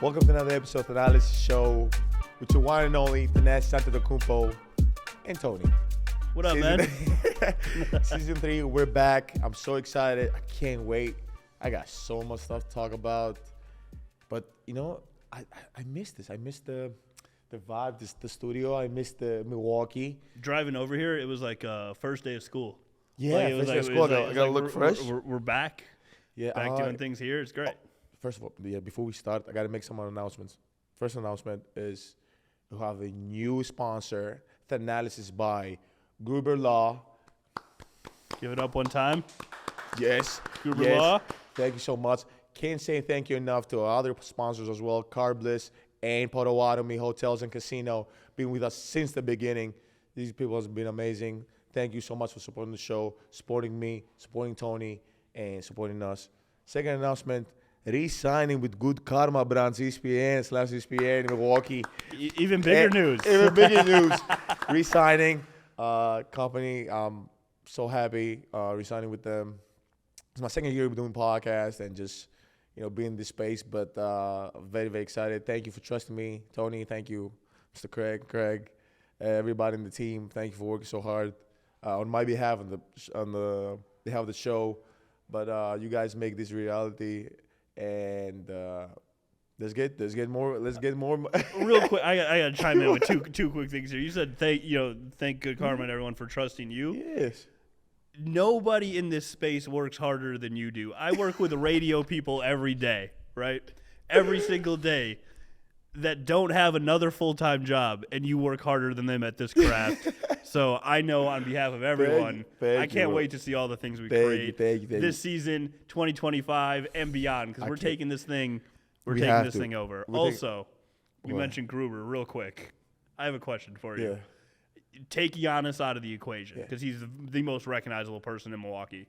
Welcome to another episode of the Thanalysis show with your one and only Thanasis Antetokounmpo and Tony. What up, man? Season 3, we're back. I'm so excited. I can't wait. I got so much stuff to talk about. But, you know, I missed this. I missed the vibe, the studio. I missed the Milwaukee. Driving over here, it was like first day of school. Yeah, first day of school. I got to look fresh. We're back. Yeah, back doing things here. It's great. First of all, before we start, I got to make some announcements. First announcement is we have a new sponsor, Thanalysis by Gruber Law. Give it up one time. Yes. Gruber Law. Thank you so much. Can't say thank you enough to our other sponsors as well, Carbliss and Potawatomi Hotels and Casino, being with us since the beginning. These people have been amazing. Thank you so much for supporting the show, supporting me, supporting Tony, and supporting us. Second announcement, re-signing with Good Karma Brands, ESPN/ESPN in Milwaukee. Even bigger news. Even bigger news. Re-signing company. I'm so happy re-signing with them. It's my second year doing podcasts and just, being in this space, but very, very excited. Thank you for trusting me, Tony. Thank you, Mr. Craig, everybody in the team. Thank you for working so hard on my behalf on the behalf of the show. But you guys make this reality. And let's get more. Real quick, I gotta chime in with two quick things here. You said thank Good Karma and everyone for trusting you. Yes. Nobody in this space works harder than you do. I work with radio people every day, right? Every single day that don't have another full-time job, and you work harder than them at this craft. So I know on behalf of everyone, I can't wait to see all the things we create this season, 2025 and beyond, because we're taking this thing over. Also, you mentioned Gruber real quick. I have a question for you. Yeah. Take Giannis out of the equation because he's the most recognizable person in Milwaukee.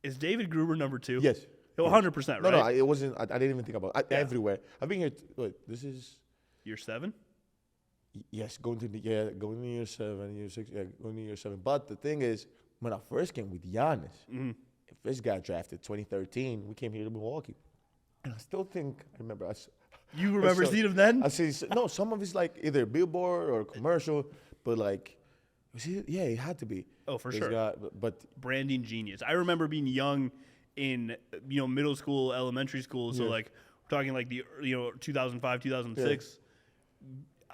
Is David Gruber number 2? Yes. 100%, right? No, it wasn't. I didn't even think about it. Everywhere. I've been here. This is year 7. Yes, going to year 7, year 6, going to year 7. But the thing is, when I first came with Giannis, first got drafted 2013, we came here to Milwaukee, and I still think I remember. You remember seeing him then? I see. No, some of it's like either billboard or commercial, but like, it had to be. Oh, for sure. But branding genius. I remember being young in middle school, elementary school. So like we're talking like the 2005, 2006.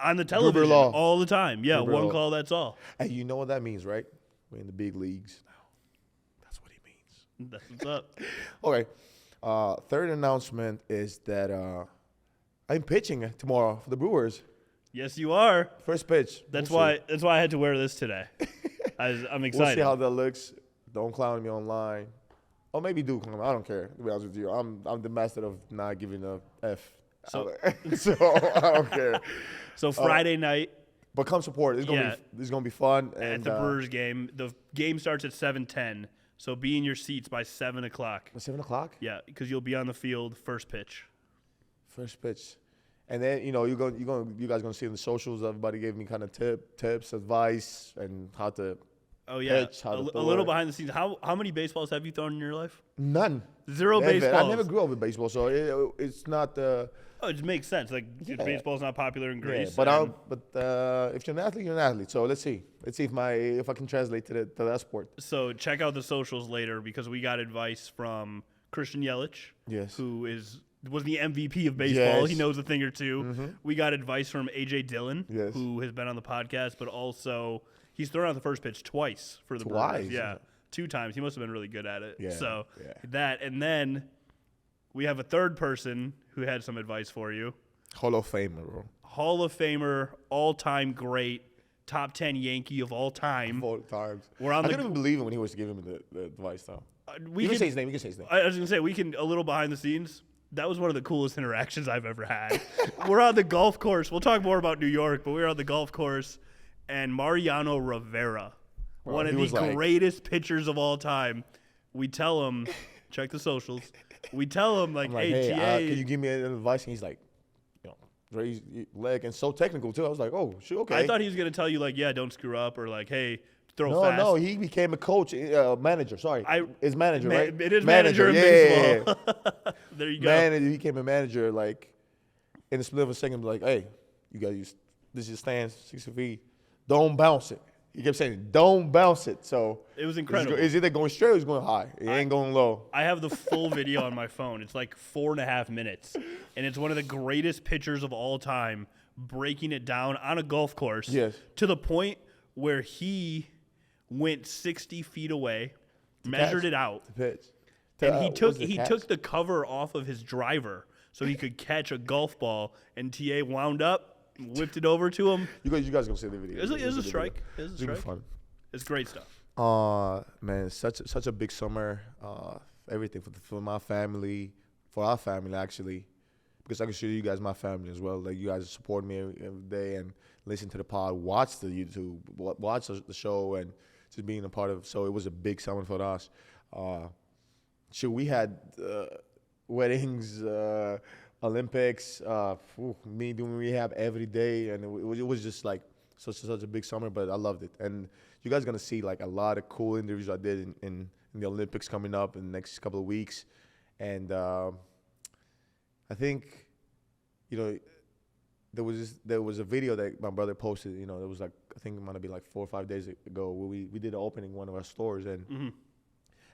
On the television all the time. Yeah, Gruber one Law. Call, that's all. And you know what that means, right? We're in the big leagues now. That's what he means. That's what's up. Okay. Third announcement is that I'm pitching tomorrow for the Brewers. Yes, you are. First pitch. That's why I had to wear this today. I'm excited. We'll see how that looks. Don't clown me online. Or maybe do clown me. I don't care, to be honest with you. I'm the master of not giving a F. So I don't care. So Friday night. But come support. It's gonna be fun. And, at the Brewers game. The game starts at 7:10. So be in your seats by 7 o'clock. 7 o'clock? Yeah, because you'll be on the field first pitch. First pitch. And then you guys gonna see in the socials. Everybody gave me kind of tips, advice, and how to. Oh yeah, pitch, a little behind the scenes. How many baseballs have you thrown in your life? None. 0 baseballs. I never grew up with baseball, so it's not. It just makes sense. Like baseball's not popular in Greece. Yeah, but if you're an athlete, you're an athlete. So let's see. Let's see if I can translate to that sport. So check out the socials later because we got advice from Christian Yelich, who was the MVP of baseball. Yes. He knows a thing or two. Mm-hmm. We got advice from A.J. Dillon, who has been on the podcast, but also he's thrown out the first pitch twice for the Brewers. Yeah, 2 times. He must have been really good at it. Yeah, so that, and then we have a third person who had some advice for you. Hall of Famer, bro. Hall of Famer, all-time great, top 10 Yankee of all time. Of all times. I couldn't even believe it when he was giving me the advice, though. You can say his name. I was going to say, we can, a little behind the scenes, that was one of the coolest interactions I've ever had. We're on the golf course. We'll talk more about New York, but we were on the golf course, and Mariano Rivera, one of the greatest pitchers of all time, we tell him, check the socials, we tell him, hey, TA. Can you give me advice? And he's like, raise your leg, and so technical, too. I was like, oh, shit, okay. I thought he was going to tell you, don't screw up, or hey, throw fast. No, he became a coach, manager. Sorry, it's manager, right? It is manager in baseball. Yeah. There you go. Manager, he became a manager in the split of a second, like, hey, you guys, this is your stance, 60 feet. Don't bounce it. He kept saying, don't bounce it. So it was incredible. It's either going straight or it's going high. It ain't going low. I have the full video on my phone. It's like 4.5 minutes, and it's one of the greatest pitchers of all time, breaking it down on a golf course. Yes. To the point where he went 60 feet away, measured it out, and he took the cover off of his driver so he could catch a golf ball, and TA wound up, whipped it over to him. You guys gonna see the video. It was a strike. It was fun. It's great stuff. Man, such a big summer. Everything for my family, for our family actually, because I can show you guys my family as well. Like you guys support me every day and listen to the pod, watch the YouTube, watch the show, and just being a part of. So it was a big summer for us. We had weddings, Olympics, me doing rehab every day, and it was just like such a big summer. But I loved it, and you guys are gonna see like a lot of cool interviews I did in the Olympics coming up in the next couple of weeks, and I think, there was a video that my brother posted. It was like, I think it might have been like 4 or 5 days ago, where we did an opening in one of our stores, and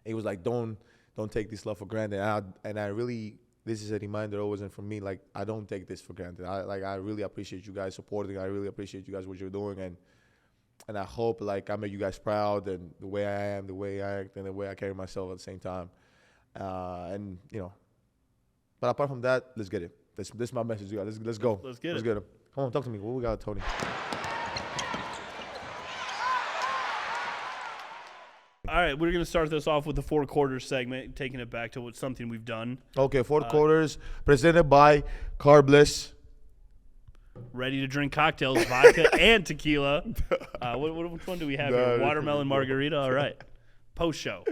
it was like, don't take this love for granted. And I really, this is a reminder always, and for me, like, I don't take this for granted. I really appreciate you guys supporting. I really appreciate you guys what you're doing, and I hope like I make you guys proud, and the way I am, the way I act, and the way I carry myself at the same time. But apart from that, let's get it. This is my message, you guys. Let's go. Let's get it. Come on, talk to me. What we got, Tony? All right, we're going to start this off with the 4 quarters segment, taking it back to something we've done. Okay, 4 quarters, presented by Carbliss. Ready to drink cocktails, vodka and tequila. Which one do we have here? Watermelon margarita. All right. Post show.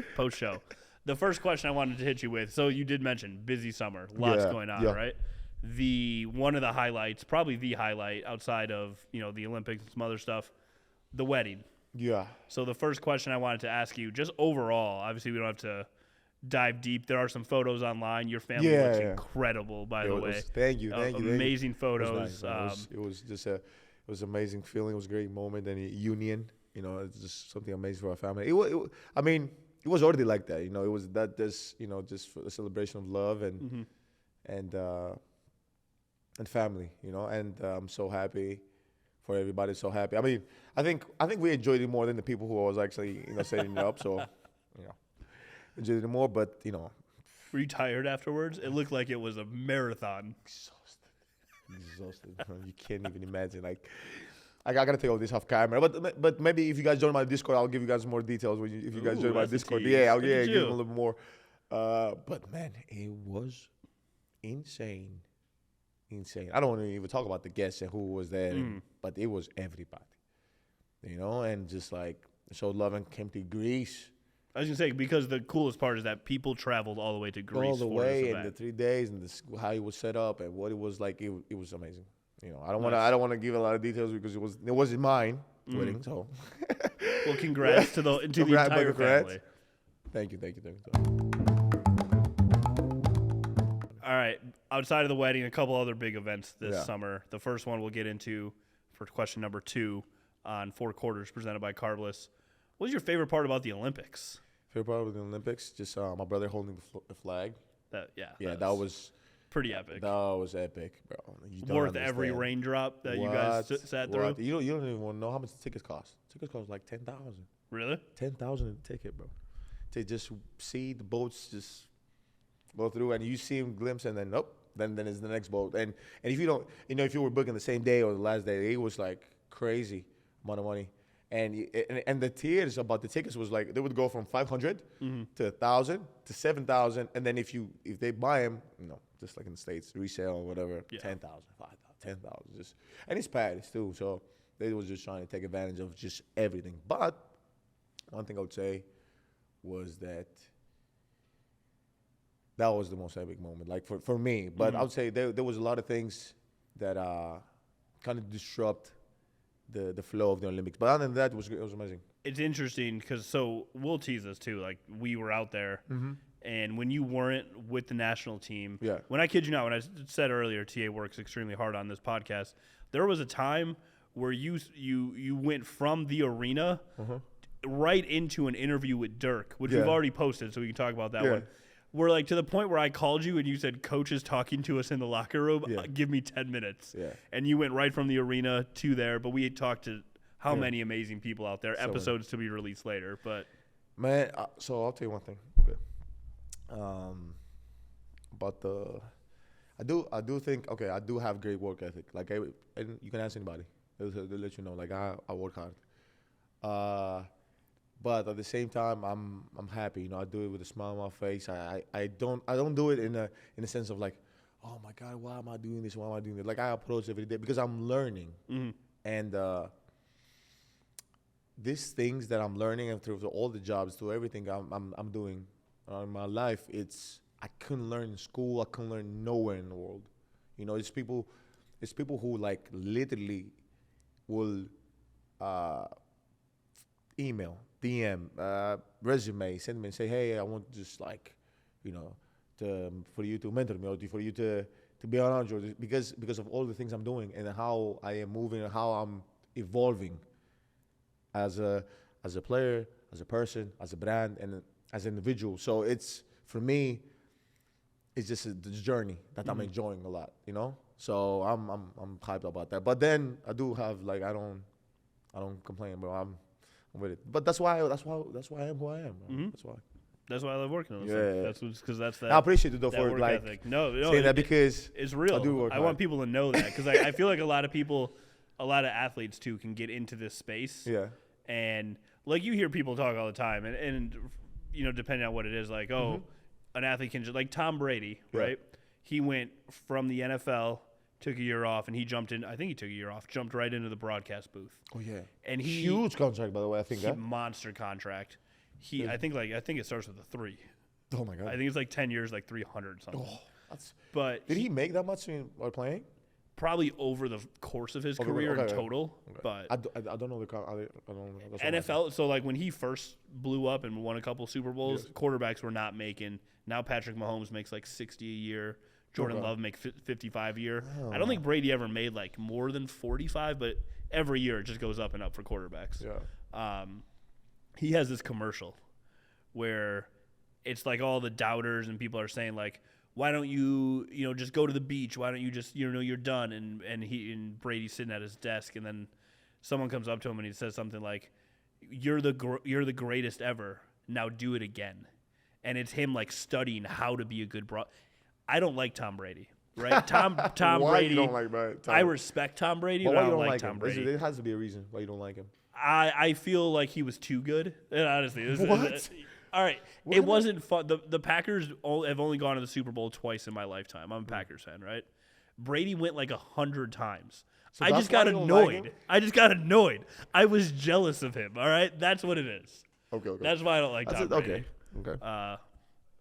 The first question I wanted to hit you with. So you did mention busy summer, lots going on, right? One of the highlights, probably the highlight outside of the Olympics and some other stuff, the wedding. Yeah. So the first question I wanted to ask you, just overall, obviously we don't have to dive deep. There are some photos online. Your family looks incredible, by the way. Thank you. Amazing photos. It was just it was an amazing feeling. It was a great moment and a union. It's just something amazing for our family. It was already like that. It was that just just a celebration of love and family. And I'm so happy for everybody. So happy. I think we enjoyed it more than the people who was actually setting it up. So enjoyed it more. But were you tired afterwards? It looked like it was a marathon. Exhausted. You can't even imagine. Like, I gotta take all this off camera. But maybe if you guys join my Discord, I'll give you guys more details. If you guys join my Discord, I'll give you a little bit more. But man, it was insane. I don't want to even talk about the guests and who was there, but it was everybody. And just like showed love and came to Greece. I was gonna say, because the coolest part is that people traveled all the way to Greece. All the way, and the 3 days, and how it was set up, and what it was like. It was amazing. I don't want to give a lot of details because it wasn't mine wedding. So, well, congrats to the entire family. Thank you. All right, outside of the wedding, a couple other big events this summer. The first one we'll get into for question number 2 on 4 quarters, presented by Carbliss. What was your favorite part about the Olympics? Favorite part of the Olympics? Just my brother holding the flag. That was pretty epic. That was epic, bro. Worth every raindrop that you guys sat through. You don't even want to know how much the tickets cost. Tickets cost like $10,000. Really? $10,000 a ticket, bro. To just see the boats just go through, and you see them glimpse, and then nope. Then it's the next boat. And if you don't, if you were booking the same day or the last day, it was like crazy amount of money. And the tiers about the tickets was like, they would go from 500 to 1,000 to 7,000, and then if they buy them, just like in the States, resale or whatever, 10,000, 5,000, 10,000, just, and it's padded too. So they was just trying to take advantage of just everything. But one thing I would say was that was the most epic moment, like for me. But I would say there was a lot of things that kind of disrupt the flow of the Olympics. But other than that, it was amazing. it's interesting because so we'll tease this too. Like we were out there, and when you weren't with the national team, when I kid you not, when I said earlier, TA works extremely hard on this podcast. There was a time where you went from the arena right into an interview with Dirk, which we've already posted, so we can talk about that one. We're like to the point where I called you and you said, "Coach is talking to us in the locker room. Give me 10 minutes." And you went right from the arena to there. But we had talked to how many amazing people out there. Episodes to be released later. But man, so I'll tell you one thing. Okay. But I do think I do have great work ethic. Like and you can ask anybody. They'll let you know. Like I work hard. But at the same time, I'm happy. You know, I do it with a smile on my face. I don't do it in a sense of like, oh my God, why am I doing this? Why am I doing that? Like I approach every day because I'm learning, and these things that I'm learning and through all the jobs, through everything I'm doing in my life, I couldn't learn in school. I couldn't learn nowhere in the world. You know, it's people who like literally will email, DM, resume, send me and say, hey, I want just like, you know, for you to mentor me or for you to be around you because of all the things I'm doing and how I am moving and how I'm evolving as a player, as a person, as a brand, and as an individual. So it's, for me, it's just the journey that I'm enjoying a lot, you know? So I'm hyped about that. But then I do have like I don't complain, bro. I'm with it. But that's why I am who I am, bro. That's why I love working on this. That's because that's that. I appreciate it though for like ethic. No, saying that because it's real. I do work I hard. want people to know that because I feel like a lot of athletes too can get into this space. Yeah. And like you hear people talk all the time, and you know, depending on what it is, like an athlete can just like Tom Brady, right? He went from the NFL, took a year off, and he jumped in. I think he took a year off, jumped right into the broadcast booth. Oh yeah. And huge contract, by the way. I think that monster contract. I think it starts with a 3. Oh my God. I think it's like 10 years, like 300 something. Oh, but did he make that much while playing? Probably over the course of his career in total. Okay. But I don't know the I don't know. NFL. So like when he first blew up and won a couple Super Bowls, quarterbacks were not making. Now Patrick Mahomes makes like 60 a year. Jordan Love makes 55 a year. Oh. I don't think Brady ever made like more than 45, but every year it just goes up and up for quarterbacks. Yeah. He has this commercial where it's like all the doubters and people are saying like, why don't you just go to the beach? Why don't you just you're done? And Brady's sitting at his desk, and then someone comes up to him and he says something like, you're the greatest ever. Now do it again. And it's him like studying how to be a good I don't like Tom Brady, right? Tom why Brady. You don't like Tom? I respect Tom Brady, but I don't like Tom Brady. There has to be a reason why you don't like him. I feel like he was too good. And honestly, what? All right, it wasn't fun. The Packers have only gone to the Super Bowl twice in my lifetime. I'm a Packers fan, right? Brady went like 100 times. So I just got annoyed. I was jealous of him. All right, that's what it is. Okay. That's why I don't like Tom Brady. Okay.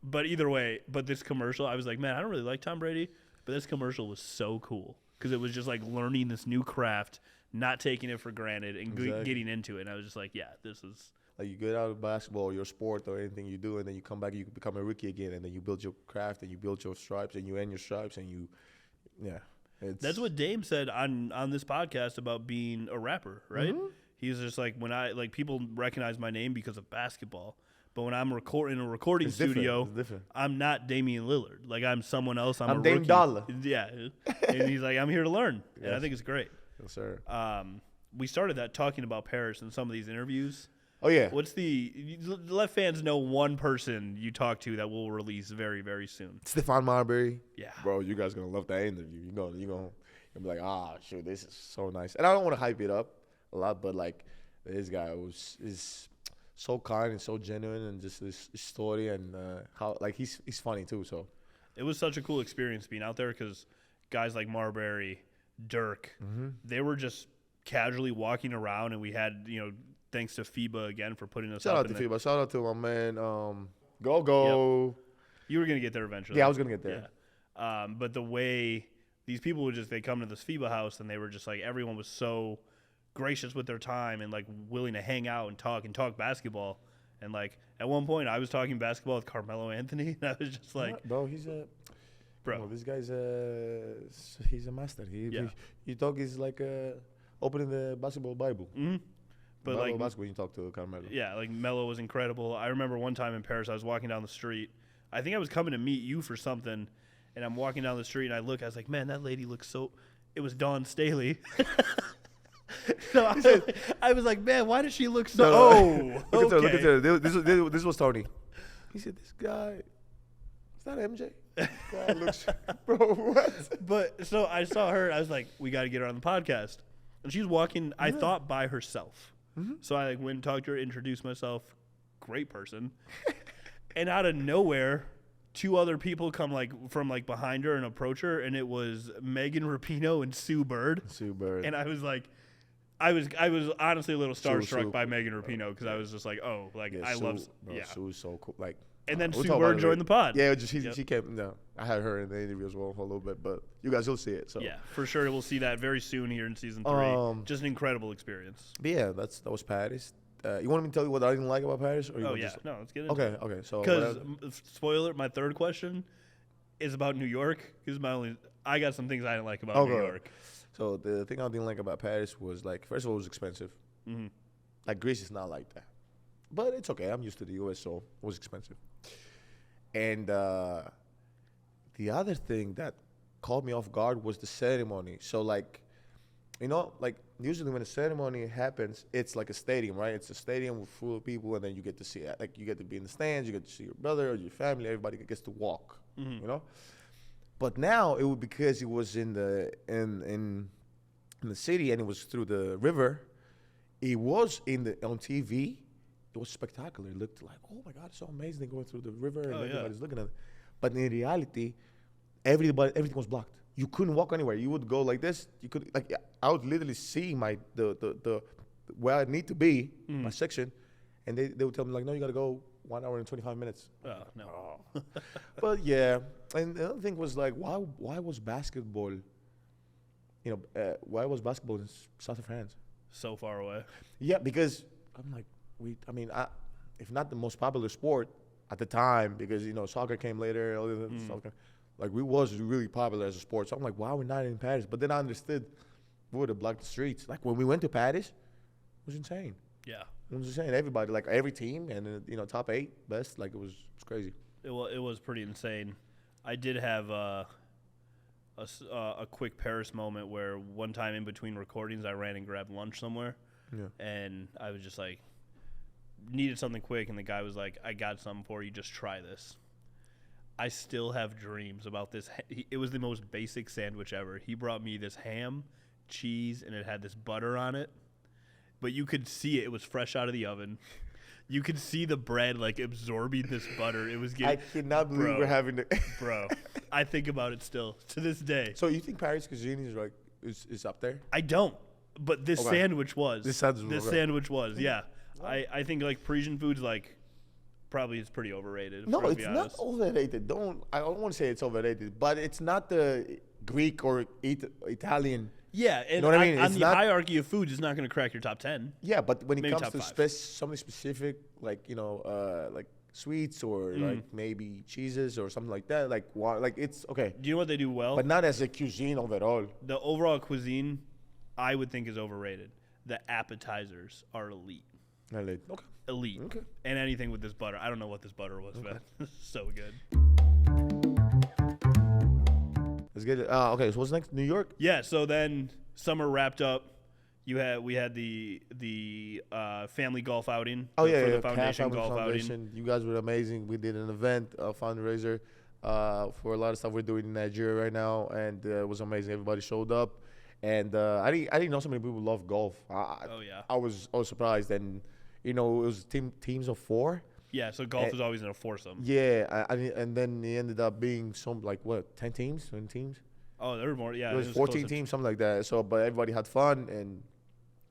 But either way, this commercial, I was like, man, I don't really like Tom Brady, but this commercial was so cool because it was just like learning this new craft, not taking it for granted, and getting into it. And I was just like, yeah, this is. Like you get out of basketball, your sport, or anything you do, and then you come back, you become a rookie again, and then you build your craft, and you build your stripes, and you end your stripes, and you, That's what Dame said on this podcast about being a rapper, right? Mm-hmm. He's just like, people recognize my name because of basketball. But when I'm in a recording studio, I'm not Damian Lillard. Like, I'm someone else. I'm a Dame rookie. Dollar. Yeah. And he's like, I'm here to learn. Yes. And I think it's great. Yes, sir. We started that talking about Paris in some of these interviews. Oh, yeah. Let fans know one person you talk to that we'll release very, very soon. Stephon Marbury. Yeah. Bro, you guys going to love that interview. You're going to be like, shoot, this is so nice. And I don't want to hype it up a lot, but, like, this guy is so kind and so genuine, and just his story and how like he's funny too. So it was such a cool experience being out there because guys like Marbury, Dirk, they were just casually walking around, and we had thanks to FIBA again for putting us. Shout out to FIBA. Shout out to my man. Go. Yep. You were gonna get there eventually. Yeah, I was gonna get there. Yeah. But the way these people would they come to this FIBA house, and they were just like everyone was so gracious with their time and like willing to hang out and talk basketball. And like at one point, I was talking basketball with Carmelo Anthony, and I was just like, bro, he's a bro, this guy's he's a master. He talk is like opening the basketball Bible. mm-hmm. But like basketball, you talk to Carmelo. Yeah, like Melo was incredible. I remember one time in Paris, I was walking down the street. I think I was coming to meet you for something, and I'm walking down the street, and I was like, man, that lady looks so. It was Dawn Staley. So I was like, man, why does she look so? Look at her. This was Tony. He said, this guy, is that MJ? Guy looks, bro, what? But so I saw her. I was like, we got to get her on the podcast. And she was walking, I thought, by herself. Mm-hmm. So I like went and talked to her, introduced myself. Great person. And out of nowhere, two other people come like from like behind her and approach her, and it was Megan Rapinoe and Sue Bird. And I was like, I was honestly a little starstruck by Megan Rapinoe because I was just like, oh, like I love. Sue's so cool. Like, and then Sue Bird joined the pod. Yeah, she came. No, I had her in the interview as well for a little bit, but you guys will see it. So yeah, for sure we'll see that very soon here in season 3. Just an incredible experience. But yeah, that was Paris. You want me to tell you what I didn't like about Paris? Or no, let's get into it. Okay. So because spoiler, my third question is about New York. Because I got some things I didn't like about New York. So the thing I didn't like about Paris was like, first of all, it was expensive. Mm-hmm. Like Greece is not like that, but it's okay. I'm used to the U.S., so it was expensive. And the other thing that caught me off guard was the ceremony. So like, you know, like usually when a ceremony happens, it's like a stadium, right? It's a stadium full of people, and then you get to see it. Like you get to be in the stands, you get to see your brother or your family. Everybody gets to walk, you know. But now it was because it was in the city and it was through the river. It was on TV. It was spectacular. It looked like, oh my God, it's so amazing. They're going through the river and everybody's looking at it. But in reality, everything was blocked. You couldn't walk anywhere. You would go like this. You could I would literally see the where I need to be, my section, and they would tell me like, no, you got to go 1 hour and 25 minutes. Oh no. But yeah, and the other thing was like, why was basketball? Why was basketball in south of France? So far away. Yeah, because I'm like, if not the most popular sport at the time, because soccer came later, soccer, like we was really popular as a sport. So I'm like, why are we not in Paris? But then I understood we would have blocked the streets. Like when we went to Paris, it was insane. Yeah, it was insane. Everybody, like every team, and top 8 best. Like it was crazy. It was pretty insane. I did have a quick Paris moment where one time in between recordings, I ran and grabbed lunch somewhere, and I was just like, needed something quick, and the guy was like, I got something for you, just try this. I still have dreams about this. It was the most basic sandwich ever. He brought me this ham, cheese, and it had this butter on it, but you could see it was fresh out of the oven. You could see the bread like absorbing this butter. It was getting. I cannot believe we're having to. Bro, I think about it still to this day. So you think Paris cuisine is up there? I don't, but this sandwich was. This sandwich was, yeah. I think like Parisian food's like probably is pretty overrated. No, it's not overrated. I don't want to say it's overrated, but it's not the Greek or Italian. Yeah, and you know what I mean? On the hierarchy of foods, it's not going to crack your top 10. Yeah, but when it comes to something specific, like like sweets or like maybe cheeses or something like that, like it's okay. Do you know what they do well? But not as a cuisine overall. The overall cuisine, I would think, is overrated. The appetizers are elite. Okay. Elite. Okay. And anything with this butter. I don't know what this butter was, but so good. Let's get it. Okay, so what's next? New York? Yeah, so then summer wrapped up. We had the family golf outing. Oh, for the foundation golf outing. You guys were amazing. We did an event, a fundraiser for a lot of stuff we're doing in Nigeria right now, and it was amazing. Everybody showed up. And I didn't know so many people love golf. I was surprised, and it was teams of 4. Yeah, so golf is always in a foursome. Yeah, and then it ended up being 10 teams, 20 teams. Oh, there were more. Yeah, it was 14 teams, something like that. So, but everybody had fun, and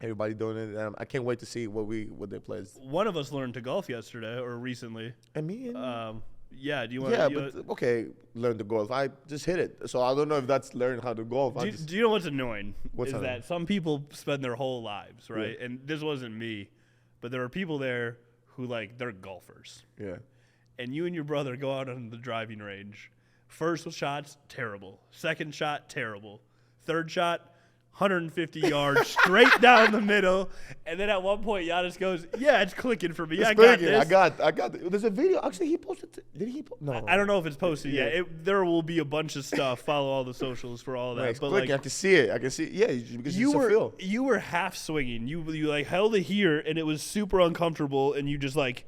everybody doing it. And I can't wait to see what they played. One of us learned to golf yesterday or recently. And me, Yeah, do you want? Yeah, but okay, learn to golf. I just hit it, so I don't know if that's learning how to golf. Do you know what's annoying? What's is annoying? that some people spend their whole lives, right? Yeah. And this wasn't me, but there are people there who like they're golfers. Yeah. And you and your brother go out on the driving range. First shot's terrible. Second shot, terrible. Third shot, 150 yards straight down the middle. And then at one point, Giannis goes, "Yeah, it's clicking for me. It's I got clicking. this." I got. There's a video. Actually, he posted. Did he? No. I don't know if it's posted Yeah. yet. There will be a bunch of stuff. Follow all the socials for all that. Right, it's but clicking. I can see it. I can see. Yeah, because it's a feel. you were half swinging. You like held it here, and it was super uncomfortable. And you just like,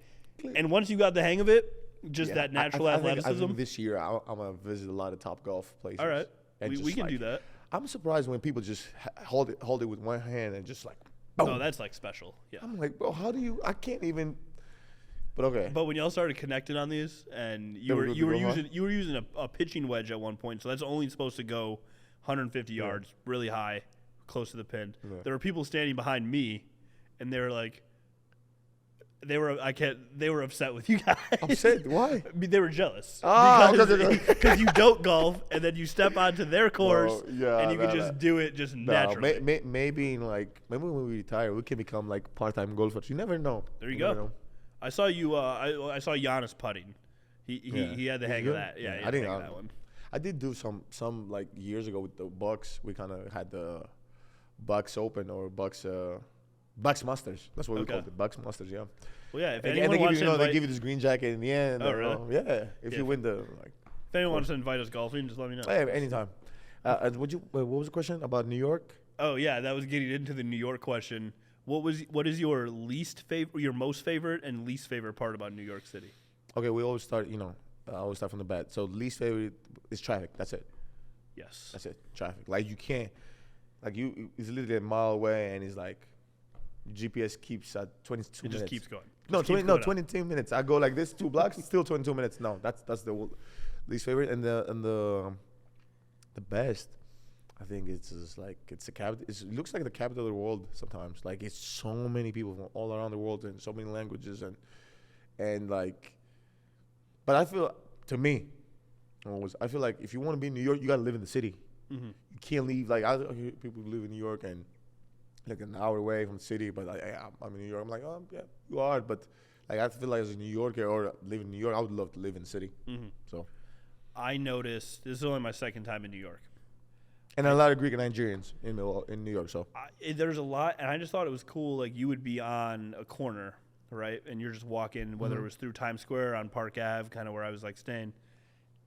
and once you got the hang of it, just that natural athleticism. I think this year I'm gonna visit a lot of top golf places. All right, and we just, can like, do that. I'm surprised when people just hold it with one hand and just like, boom. No, that's like special. Yeah. I'm like, bro, how do you? I can't even. But okay. But when y'all started connecting on these, and They you were were good to go, huh? you were using a pitching wedge at one point, so that's only supposed to go 150 yards, really high, close to the pin. Yeah. There were people standing behind me, and they were like, they were upset with you guys. Upset? Why? I mean, they were jealous. Ah, because you don't golf, and then you step onto their course, yeah, and you can just do it just naturally. Maybe when we retire, we can become like part-time golfers. You never know. There you never go. know. I saw you. I saw Giannis putting. He had the hang of that. Yeah, he had the hang of that one. I did do some like years ago with the Bucks. We kind of had the Bucks Open or Bucks Masters. That's what we called it. Bucks Masters. Yeah. Well, yeah. If And anyone they wants to they give you this green jacket in the end. Oh, really? Yeah. If you win the like. If anyone wants to invite us golfing, just let me know. Hey, anytime. And what was the question about New York? Oh yeah, that was getting into the New York question. What is your most favorite and least favorite part about New York City? Okay, we always start. I always start from the bat. So least favorite is traffic. That's it. Yes. That's it. Traffic. Like you can't. Like it's literally a mile away, and it's like GPS keeps at 22 minutes. It just keeps going. No, Just keeps going up. 22 minutes. I go like this 2 blocks, still 22 minutes. No, that's the least favorite, and the best. I think it's just like it's the capital. It looks like the capital of the world sometimes. Like it's so many people from all around the world and so many languages and like. But I feel, to me, I feel like if you want to be in New York, you gotta live in the city. Mm-hmm. You can't leave. Like I hear people who live in New York and like an hour away from the city, but I'm in New York. I'm like, oh yeah, you are. But like I feel like as a New Yorker or live in New York, I would love to live in the city. Mm-hmm. So. I noticed this is only my second time in New York. And a lot of Greek and Nigerians in New York. So There's a lot, and I just thought it was cool. Like you would be on a corner, right, and you're just walking, whether it was through Times Square on Park Ave, kind of where I was like staying,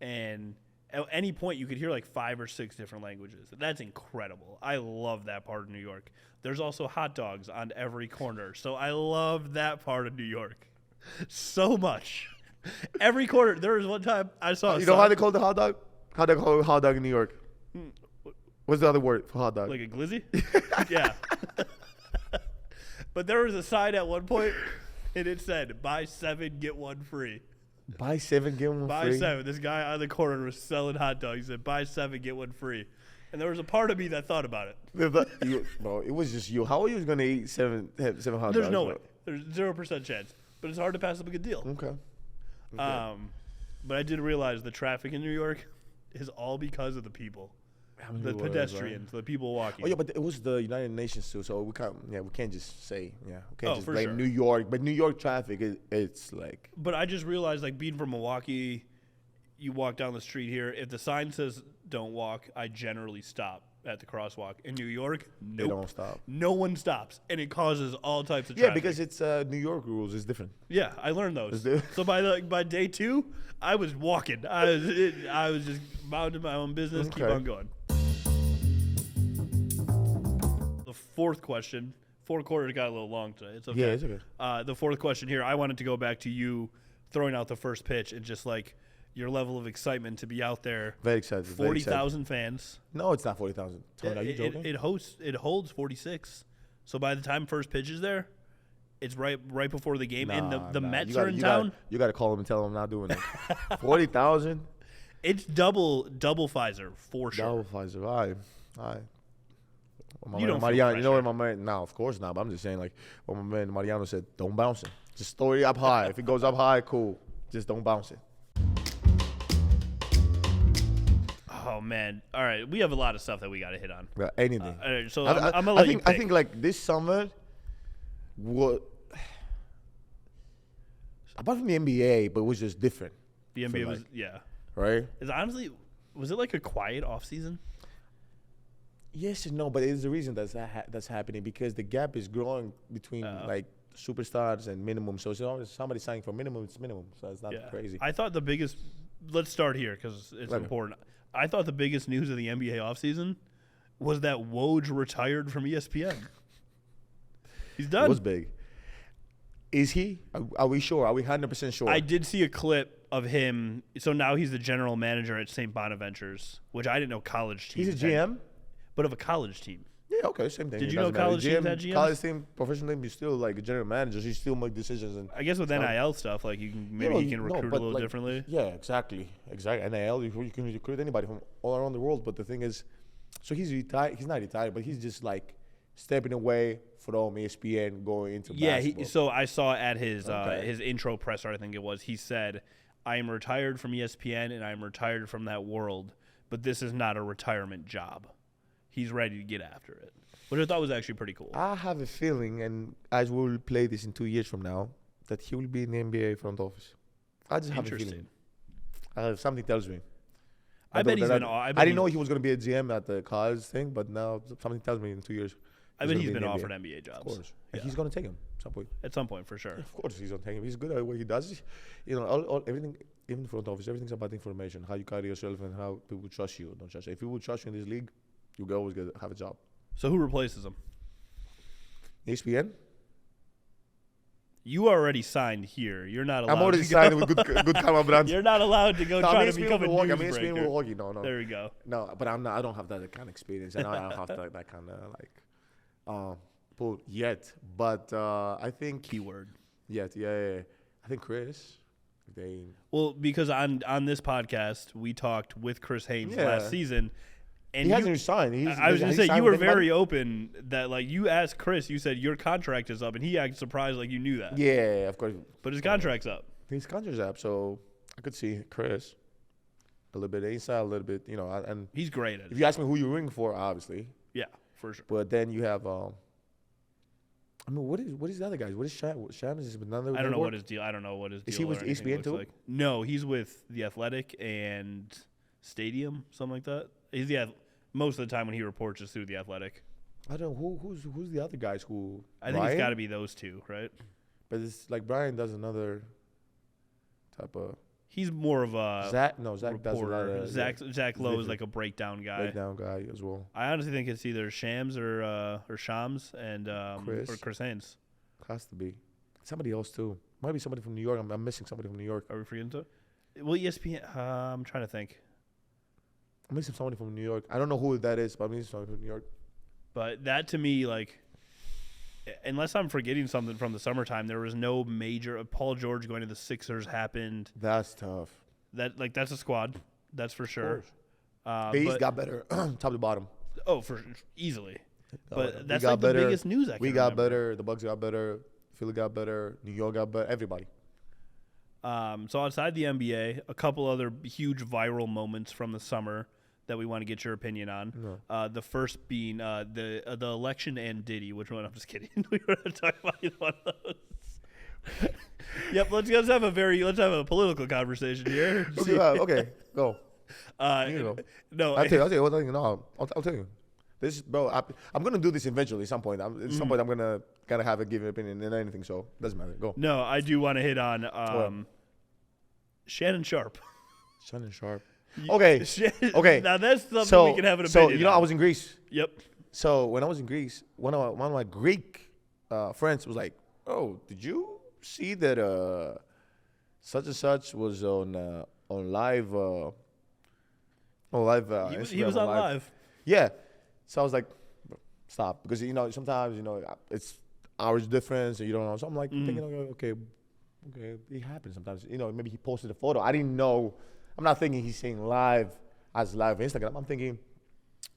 and at any point you could hear like 5 or 6 different languages. That's incredible. I love that part of New York. There's also hot dogs on every corner, so I love that part of New York so much. Every corner. There was one time I saw. You know how they call the hot dog? How they call hot dog in New York? What's the other word for hot dog? Like a glizzy? Yeah. But there was a sign at one point, and it said, "Buy 7, get 1 free." Buy 7, get 1 Buy free. 7. This guy on the corner was selling hot dogs. He said, "Buy 7, get 1 free." And there was a part of me that thought about it. Bro, it was just you. How are you going to eat 7 hot dogs? There's no way. There's 0% chance. But it's hard to pass up a good deal. Okay. But I did realize the traffic in New York is all because of the people. The pedestrians, the people walking. Oh yeah, but it was the United Nations too, so we can't just say we can't just for blame sure. New York. But New York traffic, it's like. But I just realized, like being from Milwaukee, you walk down the street here. If the sign says "Don't walk," I generally stop at the crosswalk. In New York, nope. They don't stop. No one stops, and it causes all types of Yeah, traffic. because it's New York rules is different. Yeah, I learned those. So by day 2, I was walking. I was just minding my own business, keep on going. The fourth question. 4 quarters got a little long today. It's okay. Yeah, it's okay. The fourth question here, I wanted to go back to you throwing out the first pitch and just like your level of excitement to be out there. Very excited. 40,000 fans. No, it's not 40,000. Tony, are you joking? It holds 46. So by the time first pitch is there, it's right before the game, and the Mets are in town. You got to call them and tell them I'm not doing it. 40,000. It's double Pfizer for sure. Double Pfizer. All right. You don't Mariano, you know what my man? No, of course not. But I'm just saying, like, what my man Mariano said, don't bounce it. Just throw it up high. If it goes up high, cool. Just don't bounce it. Oh man! All right, we have a lot of stuff that we got to hit on. Anything. All right, so I'm gonna let you pick. I think like this summer, apart from the NBA, but it was just different. The NBA was right. Was it like a quiet off season? Yes and no, but it's the reason that's happening because the gap is growing between like superstars and minimum. So somebody signing for minimum, it's minimum. So it's not crazy. I thought the biggest. Let's start here because it's important. I thought the biggest news of the NBA offseason was that Woj retired from ESPN. He's done. It was big. Is he? Are we sure? Are we 100% sure? I did see a clip of him. So now he's the general manager at St. Bonaventures, which I didn't know college teams. He's a GM? But of a college team. Yeah, okay, same thing. Did you know college teams had GMs? College team, professional team, you still like a general manager, so you still make decisions. And I guess with NIL stuff, like you can recruit a little differently. Yeah, exactly. NIL, you can recruit anybody from all around the world. But the thing is, so he's retired. He's not retired, but he's just like stepping away from ESPN, going into basketball. So I saw at his intro presser, I think it was, he said, "I am retired from ESPN and I am retired from that world, but this is not a retirement job." He's ready to get after it, which I thought was actually pretty cool. I have a feeling, and as we will play this in 2 years from now, that he will be in the NBA front office. I just have a feeling. Something tells me. I bet he's been. I didn't know he was going to be a GM at the college thing, but now something tells me in 2 years. I bet he's been offered NBA jobs. Of course. And he's going to take him at some point. At some point, for sure. Of course, he's going to take him. He's good at what he does. You know, everything, even the front office, everything's about information, how you carry yourself and how people trust you or don't trust you. If people trust you in this league, you will always have a job. So who replaces him? ESPN? You already signed here. You're not allowed I'm already signed with good karma brand. You're not allowed to go try to become a newsbreaker. I'm ESPN Milwaukee. No. There we go. No, but I'm not. I don't have that kind of experience. And I don't have that kind of pull yet. But I think keyword. Yet, yeah. I think Chris. Because on this podcast we talked with Chris Haynes last season. And he hasn't resigned. I was going to say, you were very open that, like, you asked Chris, you said your contract is up, and he acted surprised like you knew that. Yeah, of course. But his contract's up. His contract's up, so I could see Chris a little bit inside, a little bit, you know. And he's great at it. If you ask me who you're rooting for, obviously. Yeah, for sure. But then you have, I mean, what is the other guys? What is Sham? Sham is another. I don't know what his deal. I don't know what his deal. Is he with ESPN too? Like. No, he's with The Athletic and Stadium, something like that. He's most of the time when he reports is through The Athletic. I don't know who's the other guys who. I think it's got to be those two, right? But it's like Brian does another type of. He's more of a Zach does a lot of. Zach Lowe is like a breakdown guy. Breakdown guy as well. I honestly think it's either Shams or Shams and Chris Haynes. Has to be somebody else too. Might be somebody from New York. I'm missing somebody from New York. Are we forgetting to? Well, ESPN. I'm trying to think. I'm missing somebody from New York. I don't know who that is, but I'm missing somebody from New York. But that to me, like, unless I'm forgetting something from the summertime, there was no major. Paul George going to the Sixers happened. That's tough. That's a squad. That's for sure. He's got better, top to bottom. Oh, for easily. But that's like the biggest news I can remember. Got better. The Bucks got better. Philly got better. New York got better. Everybody. So outside the NBA, a couple other huge viral moments from the summer that we want to get your opinion on. No. The first being the election and Diddy. Which one? I'm just kidding. We were going to talk about either one of those. Yep. Let's have a political conversation here. Okay, go. You know. No. I'll tell you. No, I'll tell you. This, bro. I'm gonna do this eventually. At some point, I'm gotta have a given opinion in anything. So it doesn't matter. Go. No, I do want to hit on Shannon Sharp. Shannon Sharp. Okay. Okay. Now that's something we can have an opinion. So I was in Greece. Yep. So when I was in Greece, one of my Greek friends was like, "Oh, did you see that such and such was on live?" He was on live. Yeah. So I was like, "Stop," because sometimes it's hours difference, and you don't know. So I'm like thinking, okay, it happens sometimes. Maybe he posted a photo. I didn't know. I'm not thinking he's saying live as live Instagram. I'm thinking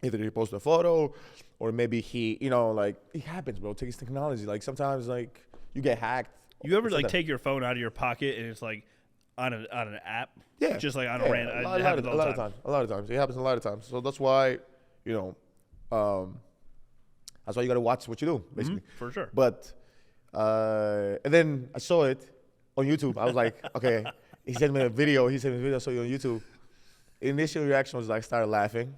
either he posted a photo or maybe he, it happens, bro. Take his technology. Like sometimes, like you get hacked. You ever take your phone out of your pocket and it's like on an app. Yeah, Just like on yeah, a random. a It lot happens all the of time. times. A lot of times. It happens a lot of times. So that's why, you know, that's why you gotta watch what you do, basically. For sure. But and then I saw it on YouTube. I was like, okay. He sent me a video. I saw you on YouTube. Initial reaction was like, started laughing.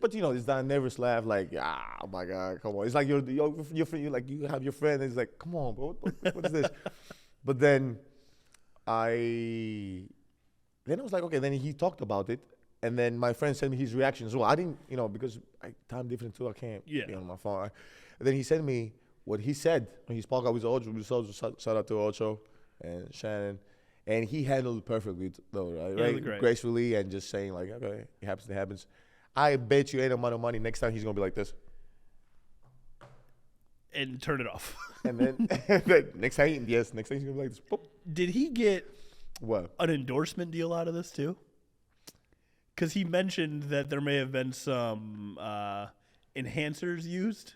But you know, it's that nervous laugh, like, oh my God, come on. It's like you're like you have your friend, and it's like, come on, bro, what is this? But then I was like, okay. Then he talked about it, and then my friend sent me his reaction as well. I didn't, you know, because time different too. I can't be on my phone. And then he sent me what he said on his podcast with Ocho. Shout out to Ocho and Shannon. And he handled it perfectly, though, right? Great. Gracefully, and just saying like, okay, it happens. I bet you ain't amount of money. Next time he's gonna be like this, and turn it off. and then next time he's gonna be like this. Boop. Did he get What? an endorsement deal out of this too? Because he mentioned that there may have been some enhancers used,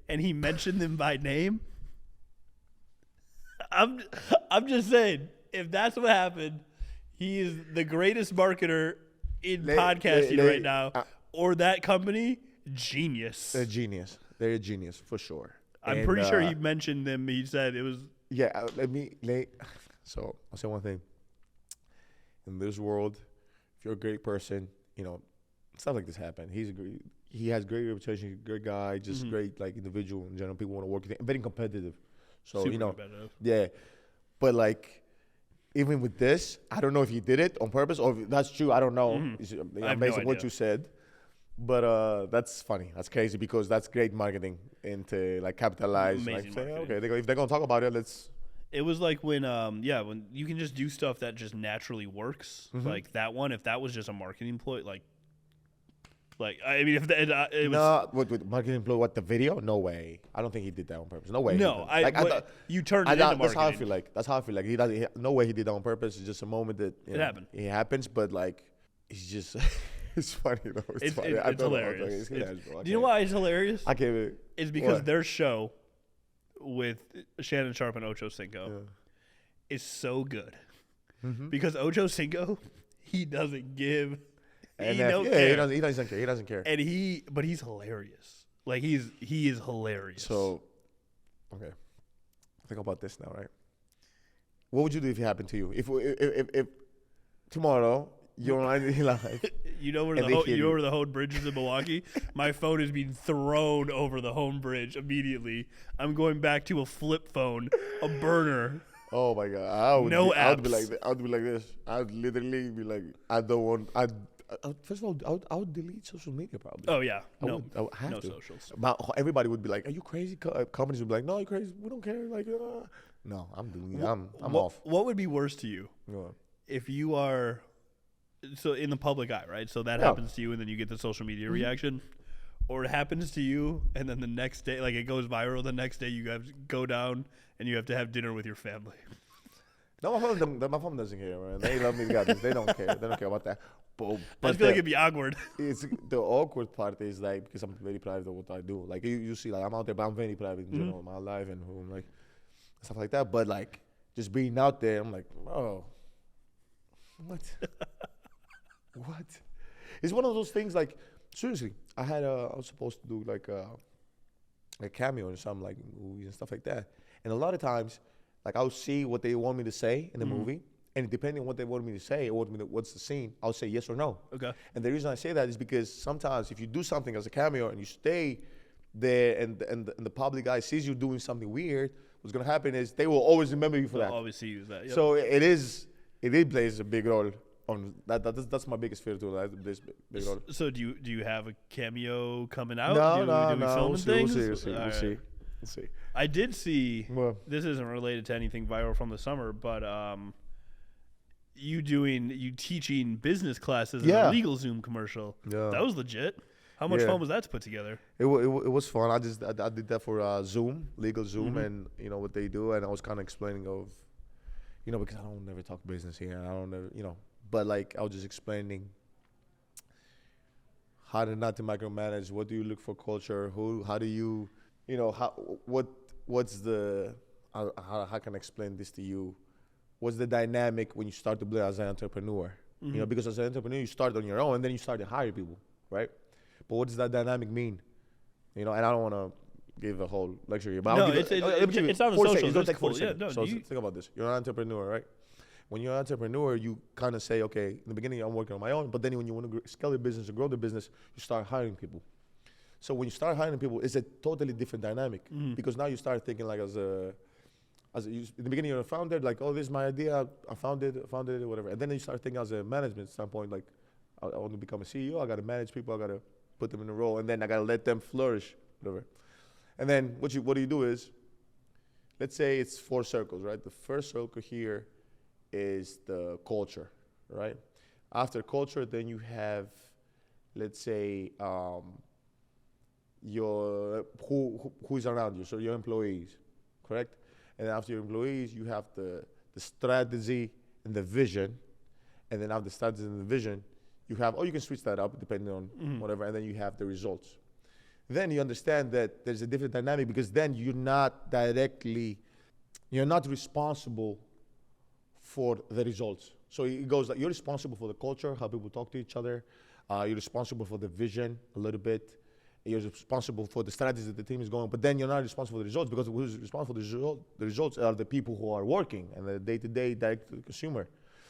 and he mentioned them by name. I'm just saying, if that's what happened, he is the greatest marketer in podcasting right now, or that company, genius. They're genius. They're a genius for sure. I'm pretty sure he mentioned them. He said it was. Yeah, so I'll say one thing. In this world, if you're a great person, you know, stuff like this happen. He has great reputation, great guy, just great like individual in general. People want to work with him. Very competitive. So Super you know, competitive. yeah. But like, even with this, I don't know if he did it on purpose or if that's true. I don't know. Based on what you said. But that's funny. That's crazy because that's great marketing into like capitalize. Amazing Like, say, marketing. okay, if they're gonna talk about it, let's. It was like when when you can just do stuff that just naturally works. Like that one, if that was just a marketing ploy, like I mean, if it was No, with marketing employee, what the video? No way. I don't think he did that on purpose. No way. no, you turned I it into thought, marketing. that's how I feel like. No way he did that on purpose. It's just a moment that It happened. It happens, but like, it's just it's funny though. It's funny. It's hilarious. It's hilarious, bro. Do you know why it's hilarious? I can't. It's because What? their show with Shannon Sharp and Ocho Cinco Yeah. is so good. Because Ocho Cinco, he doesn't give. He don't care. He doesn't care. He doesn't care. And but he's hilarious. Like he is hilarious. So, okay, think about this now, right? What would you do if it happened to you? If tomorrow you're on live, you know where and they where the Hone Bridge is in Milwaukee? My phone is being thrown over the Hone Bridge immediately. I'm going back to a flip phone, a burner. oh my God, I would be apps. like this. I'd literally be like, first of all, I would delete social media probably. Oh yeah, I would have no to. socials. But everybody would be like, "Are you crazy?" Companies would be like, "No, you're crazy. We don't care." Like, no, I'm deleting. I'm off. What would be worse to you Yeah. if you are so in the public eye, right? So that happens to you, and then you get the social media reaction, or it happens to you, and then the next day, like it goes viral. The next day, you have to go down and you have to have dinner with your family. No, my phone doesn't care, man. They love me regardless. They don't care. They don't care about that. But I feel like it'd be awkward. it's the awkward part is like because I'm very private of what I do. Like you see, like I'm out there, but I'm very private in general, my life and who I'm like stuff like that. But like just being out there, I'm like, oh, what? What? It's one of those things. Like seriously, I was supposed to do like a cameo or something like movies and stuff like that, and a lot of times. Like I'll see what they want me to say in the movie, and depending on what they want me to say or what's the scene, I'll say yes or no. Okay. And the reason I say that is because sometimes if you do something as a cameo and you stay there, and the public eye sees you doing something weird, what's gonna happen is they will always remember you for that. Obviously, use that. Yep. So it plays a big role on that. That's my biggest fear too. That this big role. So do you have a cameo coming out? No, do we film we'll things? We'll see. All We'll right. see. We'll see. I did see. Well, This isn't related to anything viral from the summer, but you teaching business classes in a legal Zoom commercial. Yeah. That was legit. How much fun was that to put together? It was fun. I did that for Zoom, legal Zoom, and you know what they do, and I was kind of explaining of, you know, because I don't never talk business here, I don't never, you know, but like I was just explaining how to not to micromanage. What do you look for culture? How do you, you know, what's the how can I explain this to you? what's the dynamic when you start to build as an entrepreneur? Mm-hmm. You know, because as an entrepreneur, you start on your own, and then you start to hire people, right? But what does that dynamic mean? You know, and I don't want to give a whole lecture here, but No, I'll give it's on the 4 socials. seconds. Don't That's take 40 cool. Yeah, seconds. no, So you- think about this. You're an entrepreneur, right? When you're an entrepreneur, you kind of say, okay, in the beginning, I'm working on my own, but then when you want to scale the business or grow the business, you start hiring people. So when you start hiring people, it's a totally different dynamic because now you start thinking like in the beginning you're a founder, like, oh, this is my idea, I found it, whatever. And then you start thinking as a management standpoint, like, I want to become a CEO, I got to manage people, I got to put them in a role, and then I got to let them flourish, whatever. And then what do you do is, let's say it's 4 circles, right? The first circle here is the culture, right? After culture, then you have, let's say, your who's around you, so your employees, correct? And then after your employees, you have the strategy and the vision, and then after the strategy and the vision, you have, or you can switch that up depending on whatever, and then you have the results. Then you understand that there's a different dynamic because then you're not responsible for the results. So it goes like you're responsible for the culture, how people talk to each other. You're responsible for the vision a little bit. You're responsible for the strategies that the team is going, but then you're not responsible for the results because who's responsible for the results are the people who are working and the day-to-day direct to the consumer.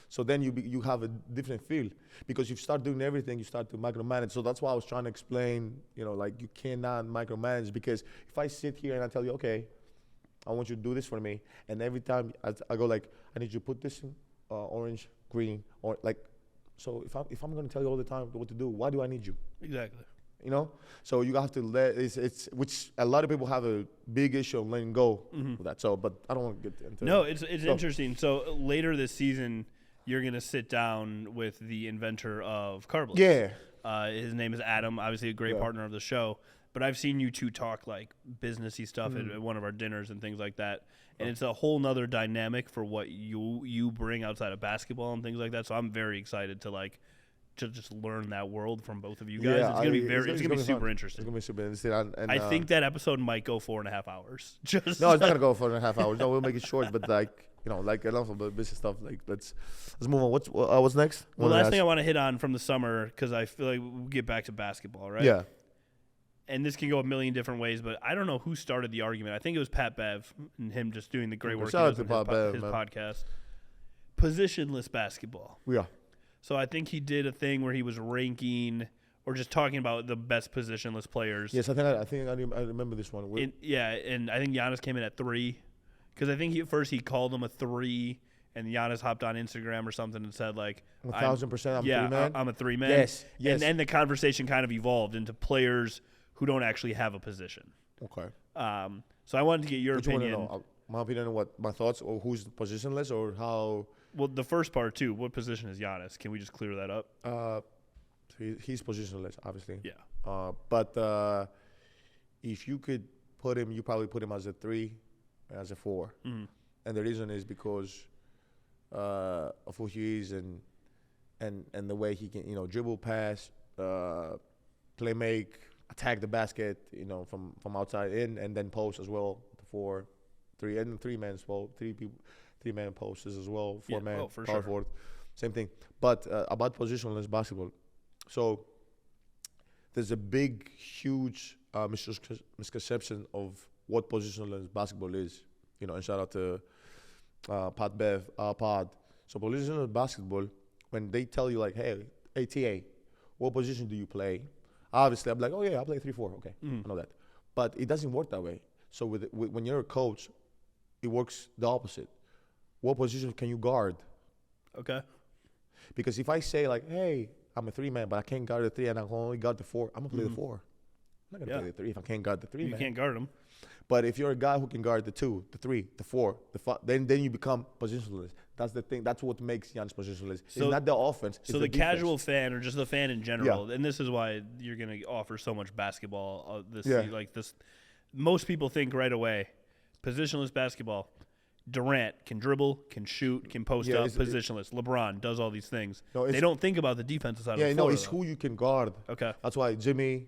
So then you have a different feel because you start doing everything, you start to micromanage. So that's why I was trying to explain, you know, like you cannot micromanage because if I sit here and I tell you, okay, I want you to do this for me, and every time I go like, I need you to put this in orange, green, or like, so if I'm going to tell you all the time what to do, why do I need you? Exactly. You know, so you have to it's which a lot of people have a big issue of letting go with that. So, but I don't want to get into. No, it's interesting. So later this season, you're gonna sit down with the inventor of Carbliss. Yeah. His name is Adam. Obviously, a great partner of the show. But I've seen you two talk like businessy stuff at one of our dinners and things like that. And it's a whole nother dynamic for what you bring outside of basketball and things like that. So I'm very excited to just learn that world from both of you guys. Yeah, it's gonna be super interesting. It's gonna be super interesting. And I think that episode might go 4.5 hours. Just no, it's not gonna go 4.5 hours. No, we'll make it short. But like like enough of the business stuff. Like let's move on. What's next? The last thing I want to hit on from the summer because I feel like we'll get back to basketball, right? Yeah. And this can go a million different ways, but I don't know who started the argument. I think it was Pat Bev and him just doing the great work he does on his podcast. Positionless basketball. Yeah. So I think he did a thing where he was ranking or just talking about the best positionless players. Yes, I think I remember this one. And I think Giannis came in at 3 because I think he called him a 3, and Giannis hopped on Instagram or something and said like 1,000% I'm a 3-man. I'm a 3-man. Yes. And then the conversation kind of evolved into players who don't actually have a position. Okay. So I wanted to get your opinion. You want to know my opinion on what my thoughts or who's positionless or how. Well, the first part too. What position is Giannis? Can we just clear that up? He's positionless, obviously. Yeah. But if you could put him, you probably put him as a 3, as a 4, and the reason is because of who he is and the way he can dribble, pass, play make, attack the basket, from outside in, and then post as well. The 4, 3, and 3-man as well. 3-man posts as well. 4-man power forward, same thing. But about positionless basketball, so there's a big, huge misconception of what positionless basketball is. And shout out to Pat Bev, pod. So positionless basketball, when they tell you like, hey, ATA, what position do you play? Obviously, I'm like, oh yeah, I play 3-4. Okay, I know that. But it doesn't work that way. So when you're a coach, it works the opposite. What position can you guard? Okay. Because if I say like, hey, I'm a 3-man, but I can't guard the 3 and I can only guard the 4, I'm gonna play the 4. I'm not gonna play the 3 if I can't guard the 3. You can't guard him. But if you're a guy who can guard the 2, the 3, the 4, the 5, then you become positionless. That's the thing. That's what makes Giannis positionless. So, it's not the offense. So the casual fan or just the fan in general, and this is why you're going to offer so much basketball like this. Most people think right away, positionless basketball. Durant can dribble, can shoot, can post up, positionless. LeBron does all these things. They don't think about the defensive side of the floor. Yeah, it's who you can guard. Okay. That's why Jimmy,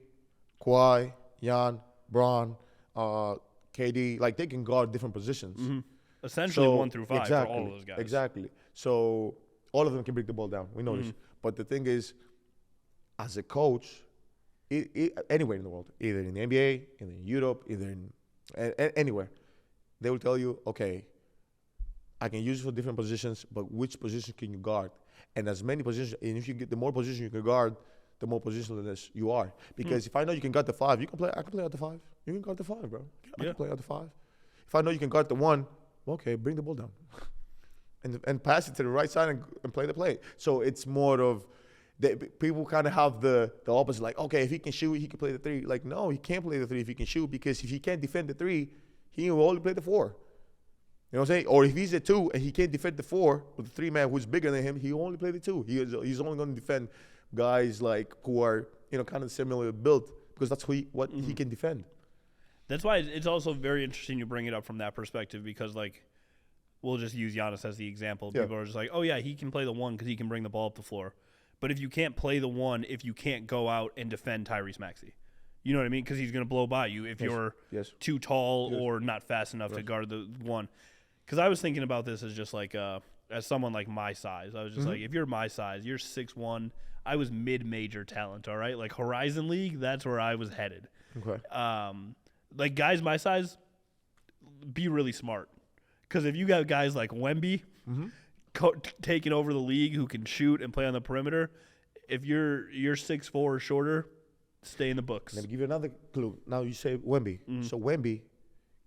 Kawhi, Jan, Bron, KD, like they can guard different positions. Essentially 1 through 5 exactly, for all of those guys. Exactly. So all of them can break the ball down. We know this. But the thing is, as a coach, anywhere in the world, either in the NBA, either in Europe, either in anywhere, they will tell you, okay, I can use it for different positions, but which position can you guard? And as many positions, and if you get the more positions you can guard, the more positionless you are. Because if I know you can guard the 5, you can play. I can play out the 5. You can guard the 5, bro. I can play out the 5. If I know you can guard the 1, okay, bring the ball down, and pass it to the right side and play the play. So it's more of people kind of have the opposite. Like, okay, if he can shoot, he can play the 3. Like, no, he can't play the 3 if he can shoot, because if he can't defend the 3, he will only play the 4. You know what I'm saying? Or if he's a 2 and he can't defend the 4 with the 3 man who's bigger than him, he only play the 2. He's only going to defend guys like who are, kind of similar built, because that's what he can defend. That's why it's also very interesting you bring it up from that perspective, because like we'll just use Giannis as the example. People are just like, oh yeah, he can play the 1 because he can bring the ball up the floor. But if you can't play the 1, if you can't go out and defend Tyrese Maxey, you know what I mean? Because he's going to blow by you if you're too tall or not fast enough to guard the 1. Because I was thinking about this as just like as someone like my size. I was just like, if you're my size, you're 6'1". I was mid-major talent, all right? Like Horizon League, that's where I was headed. Okay. Like guys my size, be really smart. Because if you got guys like Wemby taking over the league who can shoot and play on the perimeter, if you're 6'4" or shorter, stay in the books. Let me give you another clue. Now you say Wemby. So Wemby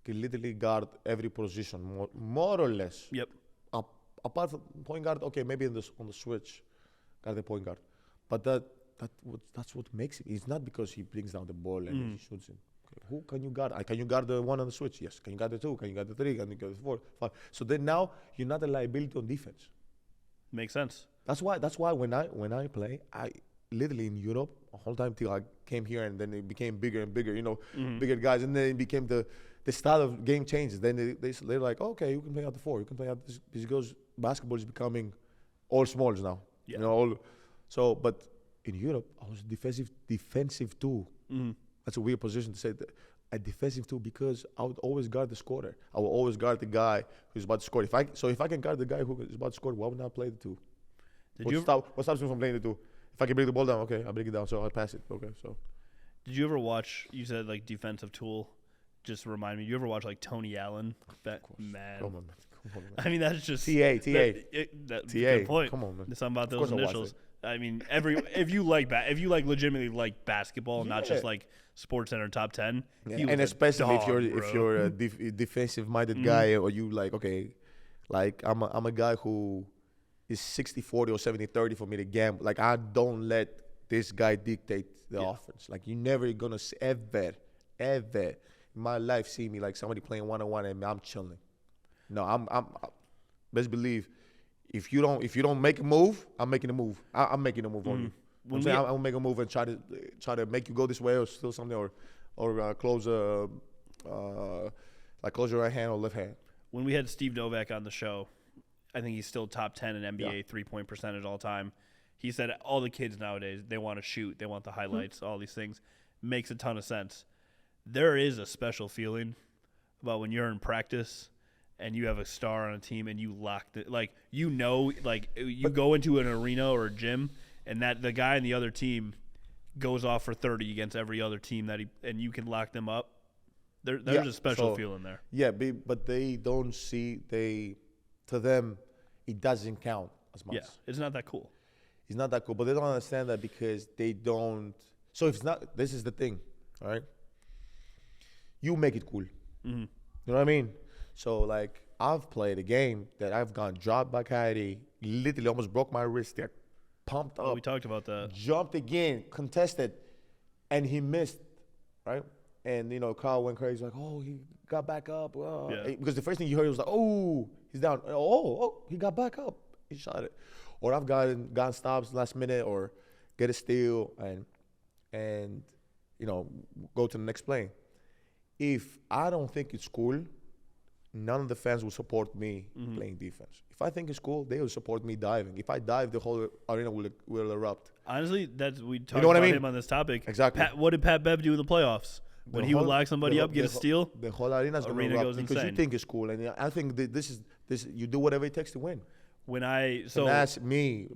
can literally guard every position, more or less. Yep. Apart from point guard, okay, maybe on the switch, guard the point guard. But that's what makes it. It's not because he brings down the ball and he shoots it. Okay, who can you guard? Can you guard the 1 on the switch? Yes. Can you guard the 2? Can you guard the 3? Can you guard the 4, 5? So then now you're not a liability on defense. Makes sense. That's why when I play, I literally in Europe a whole time till I came here, and then it became bigger and bigger, bigger guys, and then it became the style of game changes. Then they're like, okay, you can play out the 4, you can play out this goes. Basketball is becoming all smalls now. Yeah. So but in Europe I was defensive too. That's a weird position to say, that a defensive too, because I would always guard the scorer. I would always guard the guy who's about to score. If I can guard the guy who is about to score, why would I not play the 2? What stops me from playing the 2? If I can bring the ball down, okay, I'll bring it down, so I'll pass it. Okay, so. Did you ever watch, you said like defensive tool, just remind me, you ever watch like Tony Allen? Man. Come on, man. I mean, that's just TA. That's a good point. Come on, man. There's something about those initials. I mean, if you legitimately like basketball, not just like Sports Center top 10. Yeah. And especially if you're a defensive minded guy, or you like, okay, like I'm a guy who is 60-40 or 70-30 for me to gamble. Like, I don't let this guy dictate the offense. Like, you're never gonna ever in my life see me like somebody playing 1-on-1 and I'm chilling. No, I'm best believe if you don't make a move, I'm making a move. I'm making a move on you. I'll make a move and try to make you go this way or steal something or close your right hand or left hand. When we had Steve Novak on the show, I think he's still top 10 in NBA 3-point percentage all time. He said all the kids nowadays, they want to shoot, they want the highlights, all these things. Makes a ton of sense. There is a special feeling about when you're in practice and you have a star on a team and you lock it. Like, you go into an arena or a gym and that the guy on the other team goes off for 30 against every other team and you can lock them up. There's a special feeling there. Yeah, but they don't see to them it doesn't count as much. Yeah, it's not that cool. It's not that cool, but they don't understand that because they don't. So if it's not, this is the thing, all right? You make it cool. Mm-hmm. You know what I mean? So, like, I've played a game that I've gone dropped by Kyrie, literally almost broke my wrist there, pumped up. We talked about that. Jumped again, contested, and he missed, right? And, Carl went crazy, like, oh, he got back up. Because the first thing you heard was like, oh, he's down. Oh, he got back up. He shot it. Or I've gotten stops last minute or get a steal and go to the next play. If I don't think it's cool, none of the fans will support me playing defense. If I think it's cool, they will support me diving. If I dive, the whole arena will erupt. Honestly, we talked about him on this topic. Exactly. What did Pat Bev do in the playoffs? When he would lock somebody up, get a steal, the whole arena's gonna arena erupt goes because insane. you think it's cool, and I think this is you do whatever it takes to win. When I So that's me,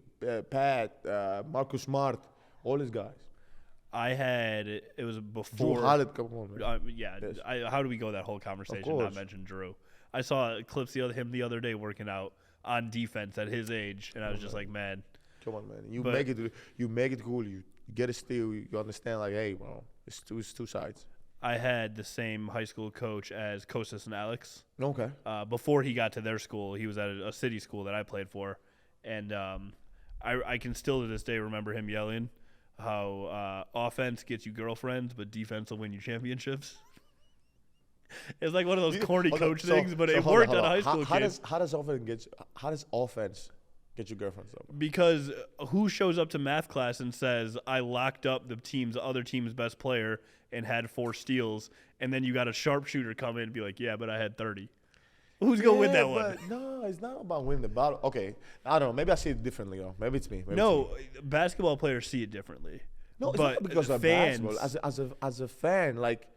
Pat, Marcus Smart, all these guys. I had it was Drew before. Hallett, come on, man. Yeah, Yes. how do we go that whole conversation? course. Not mention Drew. I saw clips him the other day working out on defense at his age, and I was just like, man. Come on, man. You But- make it cool. You get a steal. You understand, like, hey, bro, it's two sides. I had the same high school coach as Kostas and Alex. Okay. Before he got to their school, he was at a city school that I played for, and I can still to this day remember him yelling how offense gets you girlfriends, but defense will win you championships. It's like one of those corny coach things, but it worked at a high school kid. How does offense get your girlfriends though? Because who shows up to math class and says, I locked up the other team's best player and had 4 steals, and then you got a sharpshooter come in and be like, yeah, but I had 30. Who's going to win that one? No, it's not about winning the battle. Okay, I don't know. Maybe I see it differently, though. Maybe it's me. Basketball players see it differently. No, it's but not because of fans, basketball. As a fan, like,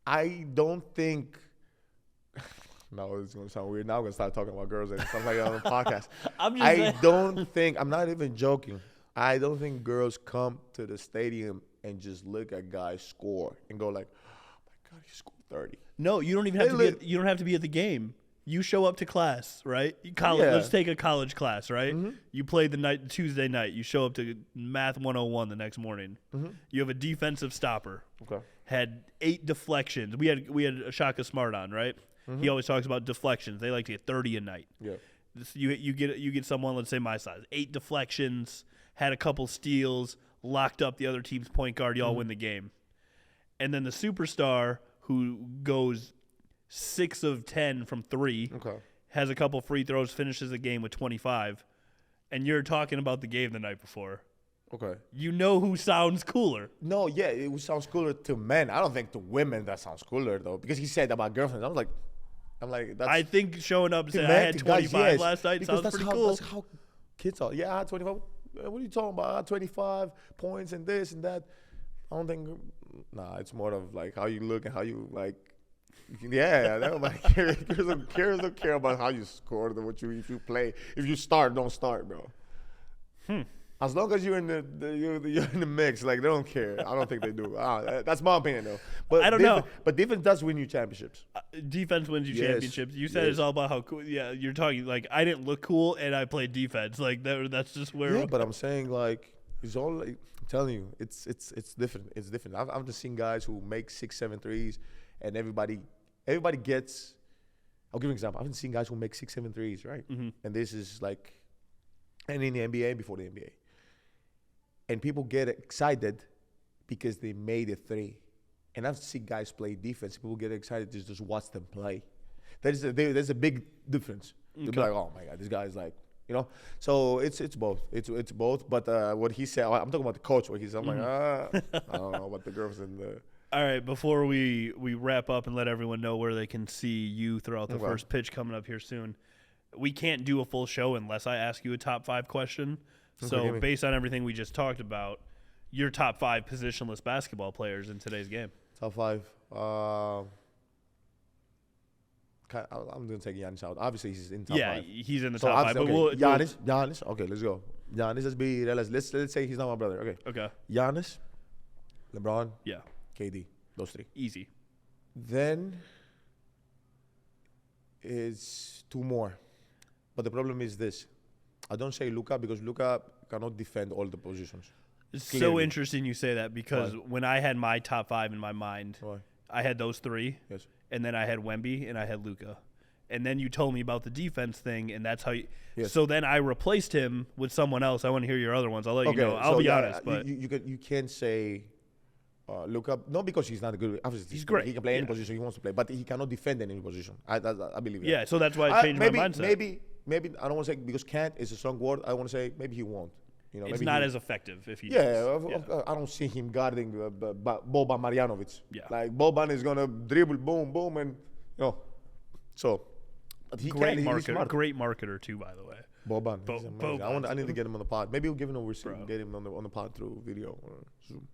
I don't think. No, it's gonna sound weird. Now I'm gonna start talking about girls and stuff like that on the podcast. I'm not even joking. I don't think girls come to the stadium and just look at guys score and go like, oh my God, he scored 30. No, you don't even have you don't have to be at the game. You show up to class, right? Let's take a college class, right? Mm-hmm. You play Tuesday night. You show up to Math 101 the next morning. Mm-hmm. You have a defensive stopper. Okay. Had 8 deflections. We had Shaka Smart on, right? Mm-hmm. He always talks about deflections. They like to get 30 a night. Yeah. You get someone, let's say my size, 8 deflections, had a couple steals, locked up the other team's point guard. Y'all win the game. And then the superstar who goes 6 of 10 from 3, has a couple free throws, finishes the game with 25, and you're talking about the game the night before. Okay. You know who sounds cooler. No, yeah, it sounds cooler to men. I don't think to women that sounds cooler though, because he said about girlfriends. I'm like, that's. I think showing up and saying I had 25 last night sounds pretty cool. That's how kids are. Yeah, I had 25. What are you talking about? I had 25 points and this and that. I don't think. Nah, it's more of like how you look and how you like. Yeah, they don't like girls don't care about how you score or if you play. If you start, don't start, bro. As long as you're in you're in the mix, like they don't care. I don't think they do. That's my opinion, though. But I don't know. But defense does win you championships. Defense wins you championships. You said it's all about how cool. Yeah, you're talking like I didn't look cool and I played defense. Like that's just where. Yeah, but I'm saying like it's all. Like, I'm telling you, it's different. It's different. I've just seen guys who make 6, 7 threes, and everybody gets. I'll give you an example. I've seen guys who make 6, 7 threes, right? Mm-hmm. And this is like, and in the NBA before the NBA. And people get excited because they made a 3. And I've seen guys play defense. People get excited to just watch them play. There's a big difference. They'll be like, oh, my God, this guy's like, you know. So it's both. It's both. But what he said, I'm talking about the coach. What he said, I'm like, I don't know about the girls and the. All right, before we wrap up and let everyone know where they can see you throughout the first pitch coming up here soon, we can't do a full show unless I ask you a top 5 question. So based on everything we just talked about, your top 5 positionless basketball players in today's game. Top 5. I'm going to take Giannis out. Obviously, he's in top 5. Yeah, he's in the top 5. But okay. Giannis. Okay, let's go. Giannis, let's be realistic. Let's say he's not my brother. Okay. Giannis, LeBron, yeah, KD. Those 3. Easy. Then is 2 more. But the problem is this. I don't say Luka because Luka cannot defend all the positions. It's so interesting you say that because when I had my top 5 in my mind, I had those 3. Yes. And then I had Wemby and I had Luka. And then you told me about the defense thing, and that's how you. Yes. So then I replaced him with someone else. I want to hear your other ones. I'll let you know. I'll be honest, but you can't say Luka, not because he's not a good. Obviously, he's great. He can play any position he wants to play, but he cannot defend in any position. I believe that. Yeah, so that's why I changed my mindset. Maybe I don't want to say because can't is a strong word. I want to say maybe he won't. You know, it's not as effective if he. Yeah, I don't see him guarding Boban Marjanovic. Yeah, like Boban is gonna dribble, boom, boom, and you know. So, but he great marketer, great marketer too, by the way. Boban, I need to get him on the pod. Maybe we'll give him a receipt and get him on the pod through video or Zoom.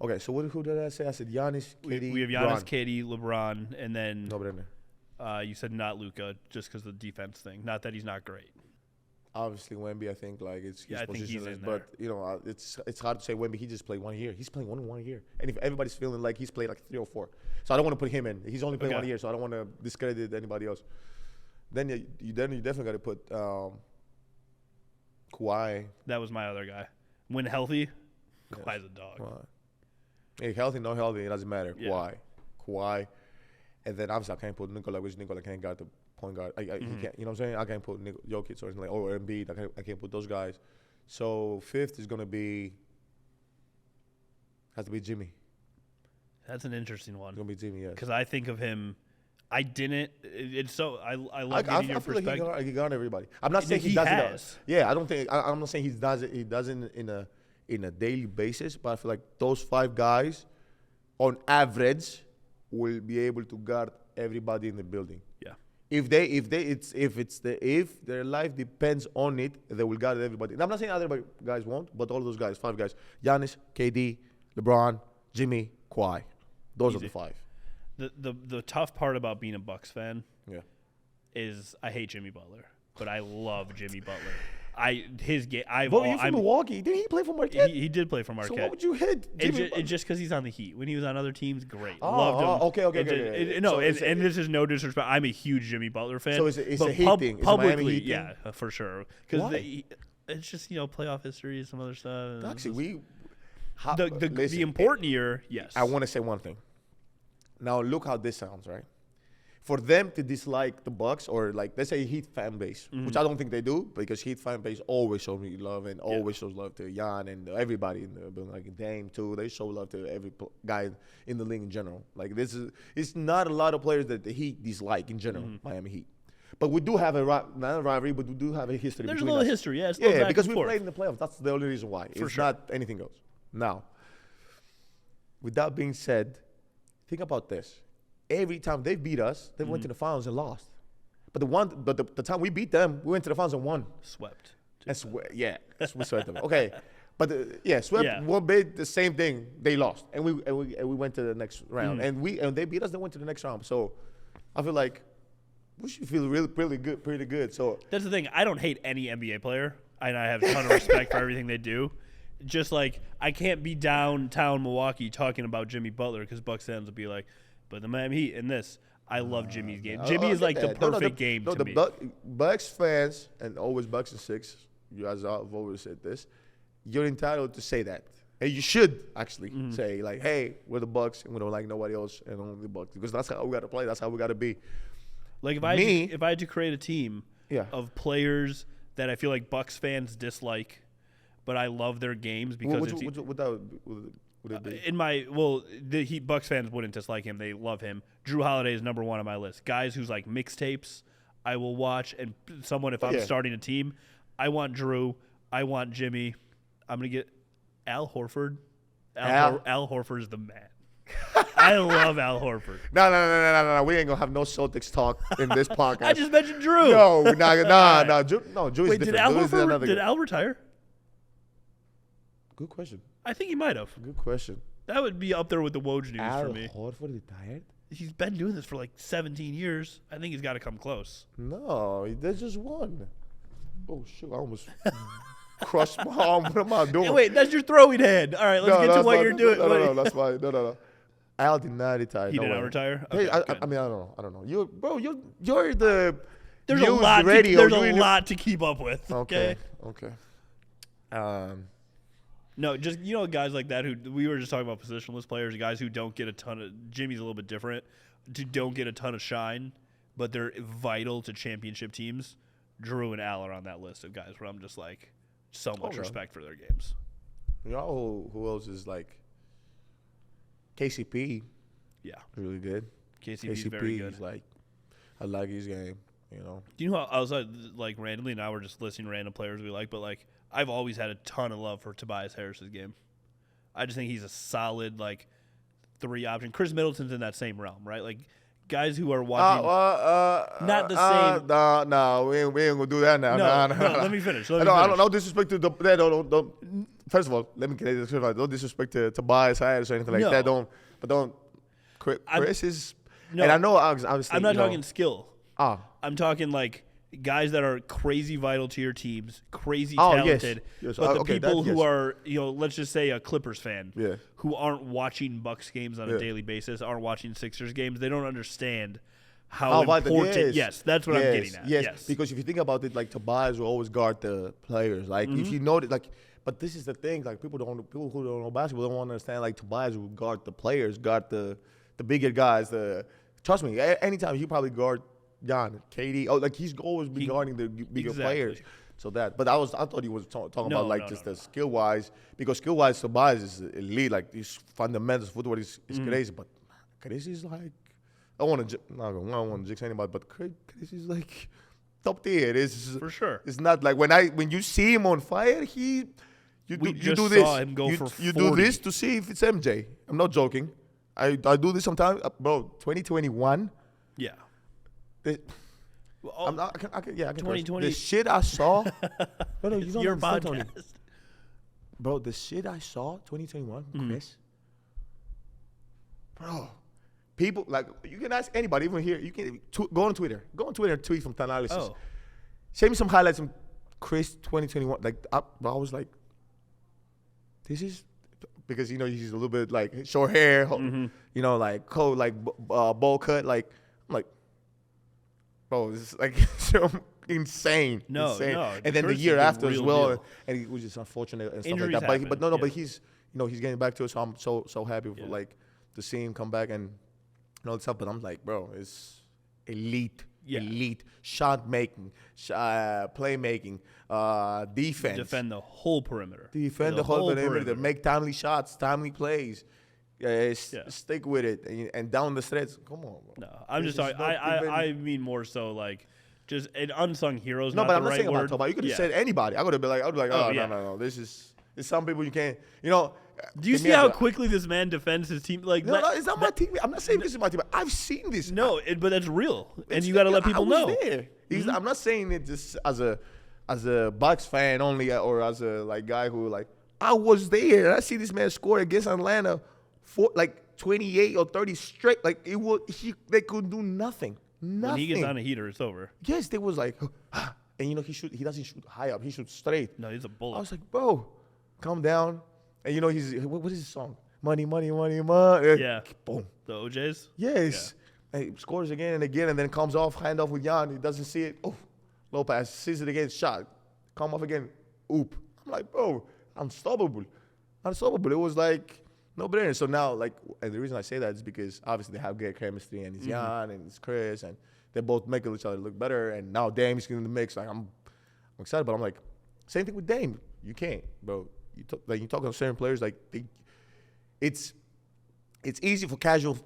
Okay, so who did I say? I said Giannis, KD, We have Giannis, KD, LeBron, and then Nobody in there. you said not Luka just because of the defense thing. Not that he's not great. Obviously, Wemby, I think like it's his I think he's position in is, there. but it's hard to say Wemby. He just played 1 year. He's playing 1 year, and if everybody's feeling like he's played like 3 or 4, so I don't want to put him in. He's only played 1 year, so I don't want to discredit anybody else. Then you definitely got to put Kawhi. That was my other guy. When healthy, Kawhi's a dog. Kawhi. Hey, healthy, not healthy, it doesn't matter. Yeah. Kawhi, and then obviously I can't put Nikola, which Nikola can't guard the point guard. He can't, you know what I'm saying? I can't put Jokic or anything or Embiid. I can't put those guys. So fifth is gonna has to be Jimmy. That's an interesting one. It's gonna be Jimmy, yes. Because I think of him. I didn't. It's so I love I getting your feel perspective. like he got everybody. I'm not saying he He does has. it. Yeah, I don't think. I'm not saying he does it. He does it in a daily basis. But I feel like those 5 guys, on average, will be able to guard everybody in the building. Yeah. If their life depends on it, they will guard everybody. And I'm not saying other guys won't, but all those guys, 5 guys: Giannis, KD, LeBron, Jimmy, Kawhi. Those are the 5. The tough part about being a Bucks fan Yeah. is I hate Jimmy Butler, but I love Jimmy Butler. His game. Well, you're from Milwaukee. Didn't he play for Marquette? He did play for Marquette. So what would you hit? It's just because he's on the Heat. When he was on other teams, great. Oh, Loved him. okay. No, So and this is no disrespect. I'm a huge Jimmy Butler fan. So it's but a Heat thing. It's a Miami publicly, Heat thing? yeah, for sure. Because it's just playoff history, some other stuff. Actually, the important year, yes. I want to say one thing. Now look how this sounds, right? For them to dislike the Bucks, or like let's say Heat fan base, which I don't think they do, because Heat fan base always shows me love and always shows love to Jan and everybody in the building, like Dame too. They show love to every guy in the league in general. Like it's not a lot of players that the Heat dislike in general, Miami Heat. But we do have not a rivalry, but we do have a history. There's a between little us. history, yeah. Yeah, because we played in the playoffs. That's the only reason why. It's sure. not anything else. Now, with that being said, think about this. Every time they beat us, they went to the finals and lost. But the time we beat them, we went to the finals and won. Swept. We swept them. Okay, but swept. Yeah. One bit the same thing. They lost, and we went to the next round, and they beat us. They went to the next round. So I feel like we should feel pretty good. So That's the thing. I don't hate any NBA player, and I have a ton of respect for everything they do. Just like I can't be downtown Milwaukee talking about Jimmy Butler because Bucks fans will be like, but the Miami Heat in this. I love Jimmy's game. Jimmy is like the perfect game to me. Bucks fans, and always Bucks and 6, you guys have always said this, you're entitled to say that. And you should actually say, like, hey, we're the Bucks, and we don't like nobody else, and only the Bucks. Because that's how we got to play. That's how we got to be. Like, if I had to create a team of players that I feel like Bucks fans dislike, but I love their games because would it be? the Bucks fans wouldn't dislike him. They love him. Drew Holiday is number 1 on my list. Guys who's like mixtapes, I will watch. And someone, if I'm starting a team, I want Drew. I want Jimmy. I'm going to get Al Horford. Al Horford is the man. I love Al Horford. No. We ain't going to have no Celtics talk in this podcast. I just mentioned Drew. No. Drew is Wait, different. Did Al retire? Good question. I think he might have. Good question. That would be up there with the Woj news for me. Al Horford retired? He's been doing this for like 17 years. I think he's got to come close. No, they just won. Oh, shoot. I almost crushed my arm. What am I doing? Hey, wait, that's your throwing hand. All right, let's get to what you're doing. No, that's fine. No. Al did not retire. He did not retire? Okay, I mean, I don't know. You're the There's news a lot. radio. There's a lot to keep up with. Okay. No, just guys like that who we were just talking about positionless players, guys who don't get a ton of. Jimmy's a little bit different. Don't get a ton of shine, but they're vital to championship teams. Drew and Al are on that list of guys where I'm just like so much respect for their games. You know who else is like KCP? Yeah, really good. KCP is very good. Is like, I like his game. Do you know how outside like randomly now we're just listing random players we like, but like I've always had a ton of love for Tobias Harris's game. I just think he's a solid like 3 option. Chris Middleton's in that same realm, right? Like guys who are watching not the same. No, we ain't gonna do that now. No. Let me finish. I don't know disrespect to the. Don't. first of all, let me get this. Don't disrespect to Tobias Harris or anything like that. Don't. Chris is. No, and I know obviously. I'm not talking skill. Ah. I'm talking like guys that are crazy vital to your teams, crazy talented, yes. but the Okay, people who yes. are, let's just say a Clippers fan, Yeah. who aren't watching Bucks games on a daily basis, aren't watching Sixers games, they don't understand how important. Yes, that's what I'm getting at. Yes, because if you think about it, like Tobias will always guard the players. Like if you know it, like, but this is the thing. Like people who don't know basketball don't understand. Like Tobias will guard the players, guard the bigger guys. Trust me, anytime he probably guard Jan, KD. Oh, like he's always been guarding the bigger players. So that, but I thought he was talking about like the skill wise, because skill wise Tobias is elite. Like these fundamentals footwork is crazy, but Chris is like, I don't want to jinx anybody, but Chris is like top tier. It is for sure. It's not like when you see him on fire, you do this. Saw him go for 40. You do this to see if it's MJ. I'm not joking. I do this sometimes, bro. 2021. Yeah. I'm not. I can 2020. The shit I saw. No, you don't your understand, podcast. Tony. Bro, the shit I saw 2021, Chris. Bro, people like you can ask anybody, even here. You can go on Twitter. Go on Twitter and tweet from Thanalysis. Oh. Send me some highlights from Chris 2021. Like I was like, this is because he's a little bit like short hair, like cold, like bowl cut. Like I'm like, bro, this is like so insane. No. And then the year after as well, and it was just unfortunate and stuff Injuries like that. happen, But he's he's getting back to it. So I'm so happy for like to see him come back and all that stuff. But I'm like, bro, it's elite. Yeah. Elite shot making, play making, defense. Defend the whole perimeter. Defend the whole perimeter. Make timely shots, timely plays. Stick with it and down the stretch. Come on, bro. No, I'm just talking. I mean more so like just an unsung heroes. No, not but the I'm not right saying word. about Tobias. You could have said anybody. I would have been like, oh yeah. no. This is some people you can't. Do you see how quickly this man defends his team? Like, no, it's not my team. I'm not saying this is my team. I've seen this. No, but that's real, and you got to let people know. There. I'm not saying it just as a Bucks fan only, or as a guy who I was there. I see this man score against Atlanta for 28 or 30 straight. Like they could do nothing. Nothing. When he gets on a heater, it's over. Yes, they was like, and he doesn't shoot high up. He shoots straight. No, he's a bullet. I was like, bro, calm down. And he's what is his song? Money, money, money, money. Yeah. Boom. The OJs? Yes. Yeah. And he scores again and again, and then comes off, hand off with Jan. He doesn't see it. Oh, low pass. Sees it again. Shot. Come off again. Oop. I'm like, bro, unstoppable. It was like no brainer. So now, and the reason I say that is because obviously they have great chemistry, and it's Jan and it's Chris, and they both make each other look better. And now Dame's in the mix. Like I'm excited, but I'm like, same thing with Dame. You can't, bro. You talk about certain players, it's easy for casual.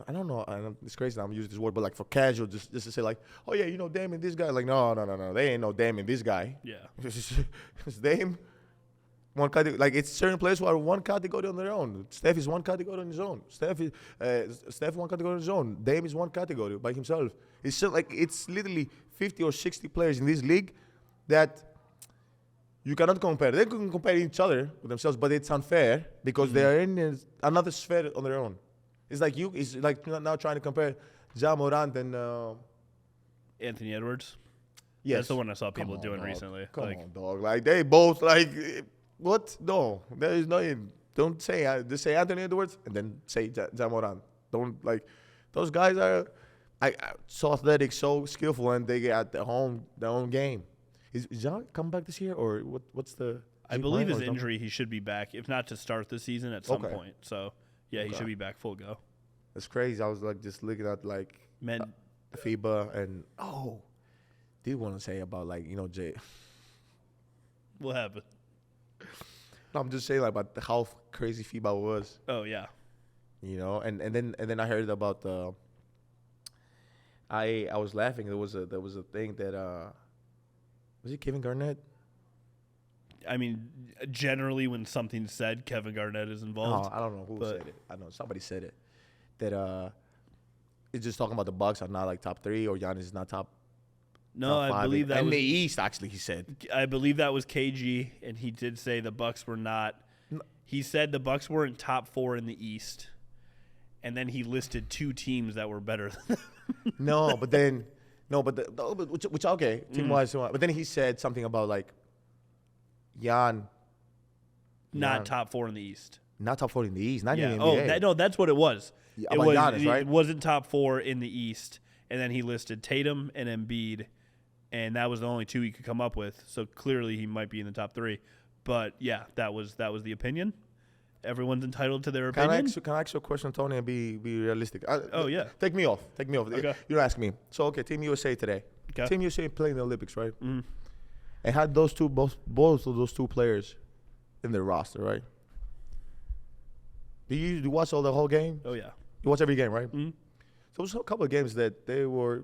I don't know. It's crazy that I'm using this word, but for casual, just to say oh yeah, Dame and this guy. No. They ain't no Dame and this guy. Yeah. It's Dame. One category, it's certain players who are one category on their own. Steph is one category on his own. Steph one category on his own. Dame is one category by himself. It's just it's literally 50 or 60 players in this league that you cannot compare. They can compare each other with themselves, but it's unfair because they are in another sphere on their own. It's like now trying to compare Ja Morant and Anthony Edwards. Yes, that's the one I saw people doing dog. recently. Come on, dog. They both what? No, there is no. Don't say just say Anthony Edwards and then say Ja Morant. Don't those guys are so athletic, so skillful, and they get their own game. Is John come back this year, or what's the? I believe his injury, he should be back, if not to start the season, at some point. So, yeah, he should be back full go. That's crazy. I was just looking at FIBA and did want to say about Jay. What happened? No, I'm just saying about how crazy FIBA was. Oh yeah. And then I heard about the. I was laughing. There was a thing that. Was it Kevin Garnett? I mean, generally when something's said, Kevin Garnett is involved. No, I don't know who said it. I know somebody said it. That it's just talking about the Bucks are not top 3 or Giannis is not top No, top I five believe that in was the East. Actually, he said. I believe that was KG, and he did say the Bucks were not. He said the Bucks weren't top 4 in the East, and then he listed 2 teams that were better than them. No, but which okay, team wise. But then he said something about like Jan, Not top 4 in the East. not top 4 in the East, not Yeah. in the NBA. No, that's what it was. Yeah, It about was. Giannis, right? It wasn't top 4 in the East, and then he listed Tatum and Embiid, and that was the only 2 he could come up with. So clearly, he might be in the top 3. But yeah, that was the opinion. Everyone's entitled to their opinion. Can I ask you a question, Tony, and be realistic? Oh, yeah. Take me off. Okay. You ask me. So okay, Team USA today. Okay. Team USA playing the Olympics, right? Mm-hmm. And had both of those 2 players in their roster, right? Do you watch the whole game? Oh yeah. You watch every game, right? Mm-hmm. So there was a couple of games that they were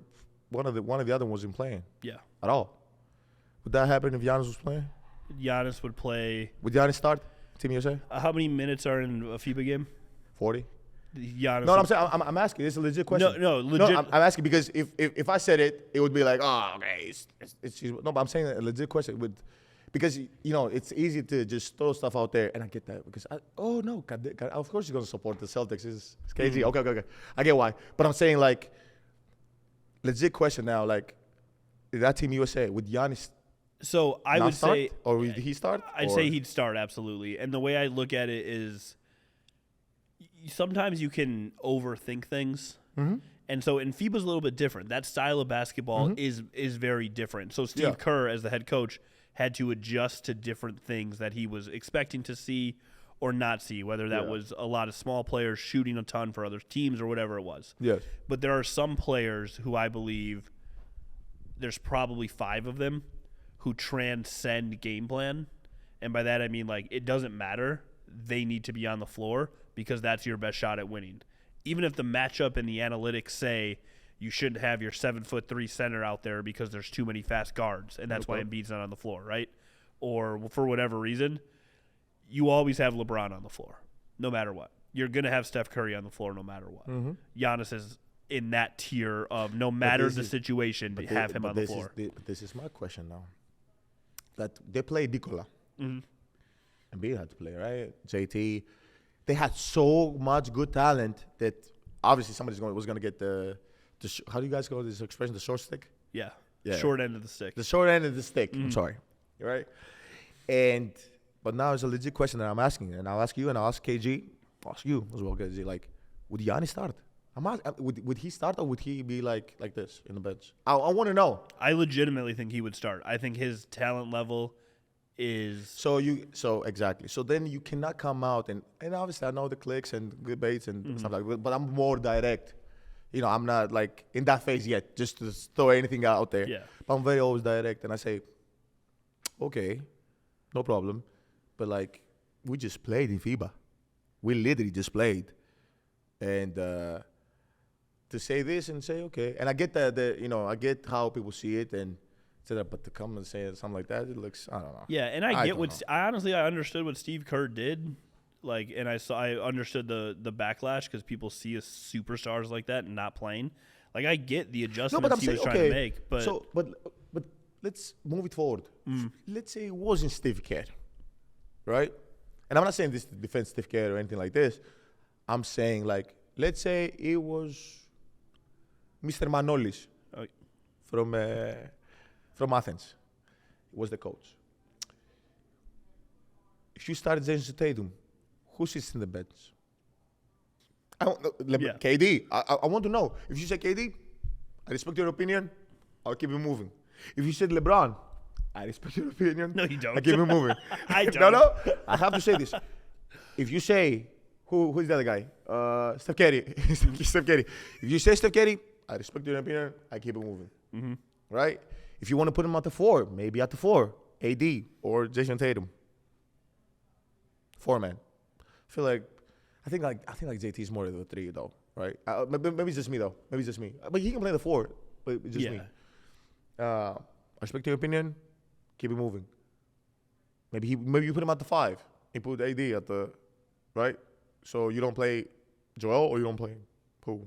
one of the other wasn't playing Yeah. at all. Would that happen if Giannis was playing? Giannis would play. Would Giannis start Team USA? How many minutes are in a FIBA game? 40. Giannis. No, I'm saying I'm asking. This is a legit question. No, legit. No, I'm asking because if I said it, it would be like, oh, okay. No, but I'm saying a legit question because it's easy to just throw stuff out there, and I get that because God, of course you're gonna support the Celtics. It's KG. Okay. I get why, but I'm saying like legit question now. Like, is that Team USA with Giannis? So I would start? say, Or would he start? I'd say he'd start absolutely. And the way I look at it is, sometimes you can overthink things. Mm-hmm. And so in FIBA's a little bit different. That style of basketball is very different. So Steve Kerr, as the head coach, had to adjust to different things that he was expecting to see or not see, whether that was a lot of small players shooting a ton for other teams or whatever it was. Yes. But there are some players who I believe there's probably 5 of them who transcend game plan. And by that I mean, like, it doesn't matter. They need to be on the floor because that's your best shot at winning. Even if the matchup and the analytics say you shouldn't have your 7'3" center out there because there's too many fast guards, and that's why Embiid's not on the floor, right? Or for whatever reason, you always have LeBron on the floor, no matter what. You're going to have Steph Curry on the floor no matter what. Mm-hmm. Giannis is in that tier of no matter the situation, have him on the floor. But this is my question now. That they play Nicola. Mm-hmm. Embiid had to play, right? JT. They had so much good talent that obviously somebody's was going to get the how do you guys call this expression? The short stick? Yeah. Yeah. Short end of the stick. The short end of the stick. Mm-hmm. I'm sorry. Right? But now it's a legit question that I'm asking. And I'll ask you and I'll ask KG. I'll ask you as well, KG. Like, would Giannis start? Would he start or would he be like this in the bench? I want to know. I legitimately think he would start. I think his talent level is So exactly. So then you cannot come out and obviously I know the clicks and debates and stuff like that, but I'm more direct. I'm not like in that phase yet, just to throw anything out there. Yeah. But I'm very always direct and I say, okay, no problem. But like we just played in FIBA. We literally just played. And to say this and say, okay. And I get that I get how people see it and but to come and say something like that, it looks, I don't know. Yeah, and I understood what Steve Kerr did, like, and I understood the backlash because people see us superstars like that and not playing. Like, I get the adjustments he was trying to make, but but let's move it forward. Let's say it wasn't Steve Kerr, right? And I'm not saying this to defend Steve Kerr or anything like this. I'm saying like, let's say it was Mr. Manolis from Athens. He was the coach. If you started Jason Tatum, who sits in the bench? I don't know. KD. I want to know. If you say KD, I respect your opinion. I'll keep it moving. If you said LeBron, I respect your opinion. No, you don't. I keep it moving. I don't. No. I have to say this. If you say who's the other guy? Steph Curry. Steph Curry. If you say Steph Curry, I respect your opinion. I keep it moving. Mm-hmm. Right? If you want to put him at the 4, maybe at the 4, AD or Jason Tatum. 4 man. I think JT is more of the 3 though, right? Maybe it's just me though. Maybe it's just me. But he can play the 4. But it's just me. I respect your opinion. Keep it moving. Maybe you put him at the 5. You put AD at the right. So you don't play Joel or you don't play who?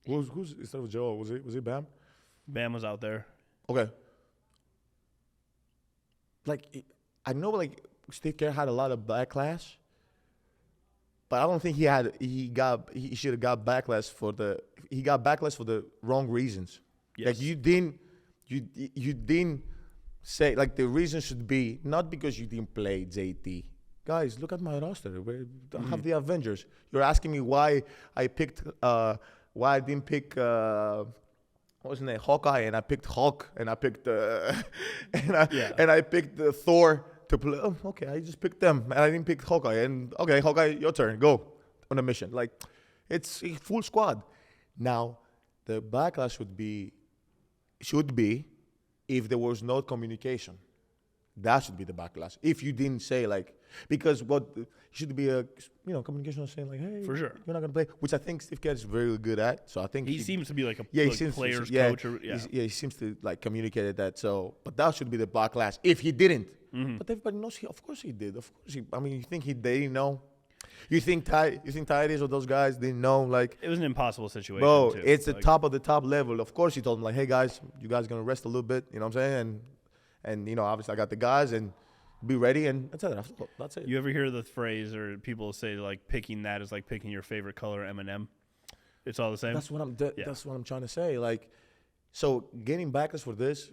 Who's instead of Joel? Was it Bam? Bam was out there. Okay. Like, I know, like, Steve Kerr had a lot of backlash, but I don't think he should have got backlash for the wrong reasons. Yes. Like, you didn't say, like, the reason should be not because you didn't play JT. Guys, look at my roster. I have the Avengers. You're asking me why I didn't pick what was his name? Hawkeye, and I picked Hulk, and I picked and I picked Thor to play. Oh, okay, I just picked them, and I didn't pick Hawkeye. And okay, Hawkeye, your turn. Go on a mission. Like, it's a full squad. Now, the backlash should be if there was no communication. That should be the backlash. If you didn't say, like, because what should be a communication saying, like, hey, for sure, you're not gonna play, which I think Steve Kerr is very good at. So I think he seems to be like a player's coach. He seems to like communicate that. So, but that should be the backlash if he didn't. But everybody knows of course he did. Of course I mean, you think they didn't know? You think Thanalysis or those guys didn't know? Like, it was an impossible situation. Bro, too. It's the top of the top level. Of course he told them, like, hey guys, you guys gonna rest a little bit. You know what I'm saying? And obviously I got the guys and be ready and that's it. You ever hear the phrase or people say, like, picking that is like picking your favorite color M&M? It's all the same. That's what I'm trying to say. Like, so getting backlash for this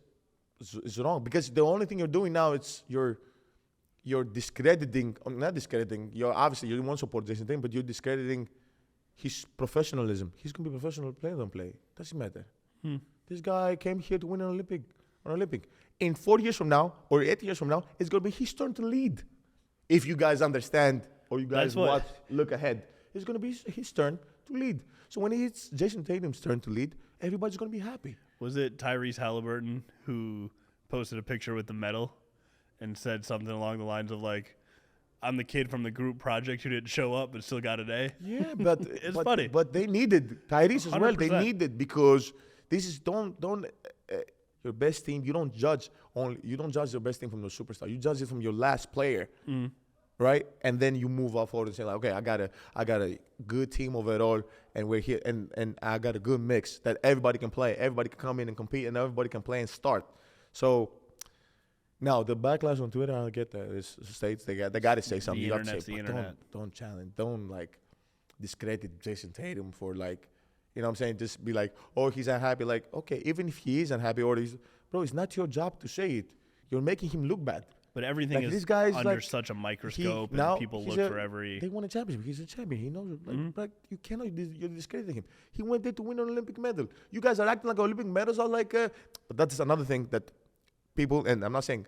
is wrong because the only thing you're doing now is you're discrediting, not discrediting. You won't support Jason Tatum, but you're discrediting his professionalism. He's gonna be a professional player. Don't play. Doesn't matter. This guy came here to win an Olympic. In 4 years from now or 8 years from now, it's going to be his turn to lead. If you guys understand or you guys look ahead, it's going to be his turn to lead. So when it's Jason Tatum's turn to lead, everybody's going to be happy. Was it Tyrese Halliburton who posted a picture with the medal and said something along the lines of, like, I'm the kid from the group project who didn't show up but still got an A? Yeah, but it's funny. But they needed Tyrese as well. 100%. They needed because this is your best team. You don't judge your best team from the superstar. You judge it from your last player, right? And then you move up forward and say, like, okay, I got a good team overall, and we're here, and I got a good mix that everybody can play. Everybody can come in and compete, and everybody can play and start. So now the backlash on Twitter, I get that. It's states they got to say something. The you got to internet's say, the but internet. Don't challenge. Don't, like, discredit Jason Tatum for, like, you know what I'm saying? Just be like, oh, he's unhappy. Like, okay, even if he is unhappy or it's not your job to say it. You're making him look bad. But everything like, is under like, such a microscope, and people look for every. They won a championship. He's a champion. He knows it. Like, you cannot. You're discrediting him. He went there to win an Olympic medal. You guys are acting like Olympic medals are like. But that's another thing that people, and I'm not saying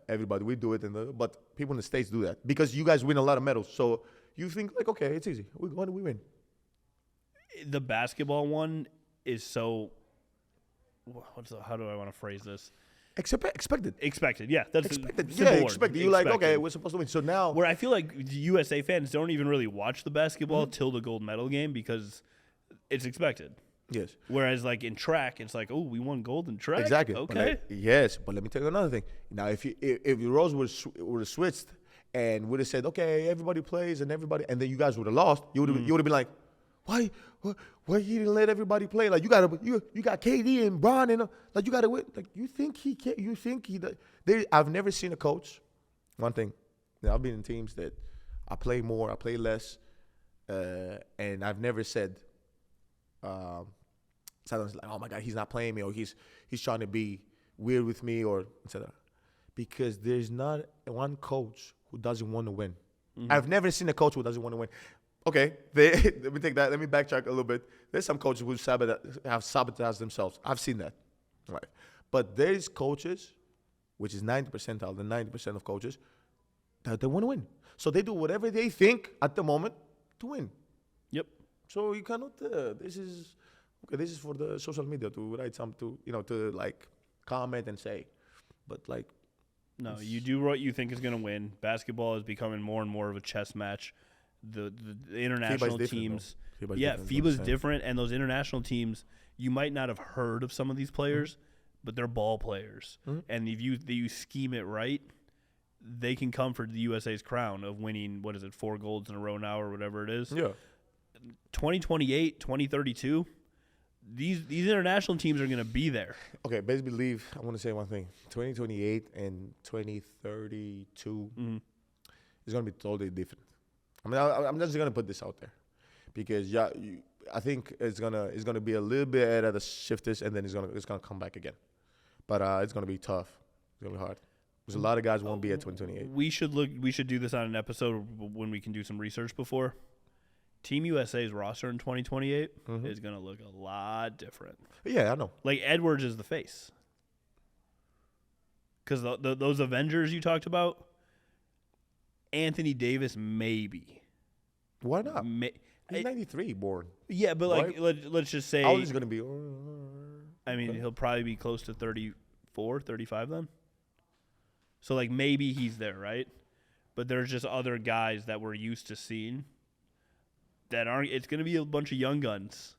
everybody we do it, but people in the States do that because you guys win a lot of medals. So you think, like, okay, it's easy. We win. The basketball one is so. How do I want to phrase this? Expected. Expected, yeah. That's expected. Expected. You're like, okay, we're supposed to win. So now, where I feel like the USA fans don't even really watch the basketball till the gold medal game because it's expected. Yes. Whereas, like, in track, it's like, oh, we won gold in track. Exactly. Okay. But let me tell you another thing. Now, if the roles would have switched and would have said, okay, everybody plays and then you guys would have lost, you would have been like, why he didn't let everybody play? Like, you got KD and Bron and like, you got to win. Like, you think he can't? You think he? I've never seen a coach. One thing, I've been in teams that I play more, I play less, and I've never said, sometimes like, oh my God, he's not playing me, or he's trying to be weird with me, or etc. Because there's not one coach who doesn't want to win. I've never seen a coach who doesn't want to win. Okay, let me take that. Let me backtrack a little bit. There's some coaches who have sabotaged themselves. I've seen that, right? But there's coaches, which is 90% of the 90% of coaches, that they want to win. So they do whatever they think at the moment to win. Yep. So you cannot. This is for the social media to write something to like comment and say, but like. No, you do what you think is going to win. Basketball is becoming more and more of a chess match. The international teams, FIBA's different, and those international teams, you might not have heard of some of these players, but they're ball players. And if you scheme it right, they can come for the USA's crown of winning, 4 golds in a row now or whatever it is. Yeah. 2028, 2032, these international teams are going to be there. Okay, best believe, I want to say one thing. 2028 and 2032 is going to be totally different. I mean, I'm just going to put this out there because I think it's gonna be a little bit ahead of the shifters, and then it's gonna come back again. But it's gonna be tough. It's gonna be hard. Because a lot of guys won't be at 2028. We should do this on an episode when we can do some research before. Team USA's roster in 2028 is gonna look a lot different. Yeah, I know. Like Edwards is the face. Because those Avengers you talked about, Anthony Davis maybe. Why not? He's 93 born. Yeah, but like let's just say. How old is he gonna be? I mean, he'll probably be close to 34, 35 then. So like maybe he's there, right? But there's just other guys that we're used to seeing that aren't. It's gonna be a bunch of young guns.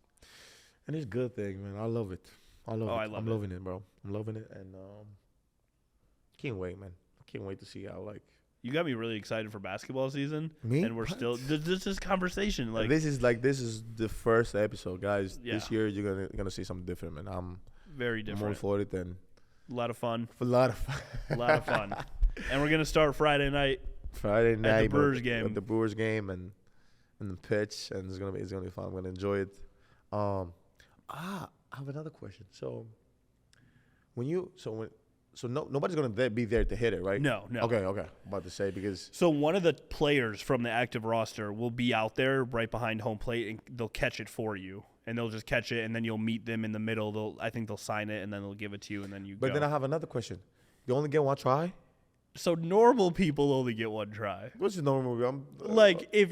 And it's a good thing, man. I love it. I'm loving it, bro. I'm loving it, and can't wait, man. I can't wait to see how like. You got me really excited for basketball season. Me? And we're still this conversation like this is the first episode, guys. Yeah. This year you're gonna see something different, man. I'm very different. more for it than a lot of fun. A lot of fun. A lot of fun. And we're gonna start Friday night. At the Brewers game. At the Brewers game and the pitch, and it's gonna be fun. I'm gonna enjoy it. I have another question. So nobody's gonna be there to hit it, right? No. Okay. I'm about to say because. So one of the players from the active roster will be out there right behind home plate, and they'll catch it for you, and they'll just catch it, and then you'll meet them in the middle. I think they'll sign it, and then they'll give it to you, and then you. But then I have another question. You only get one try? So normal people only get one try. What's the normal? Like if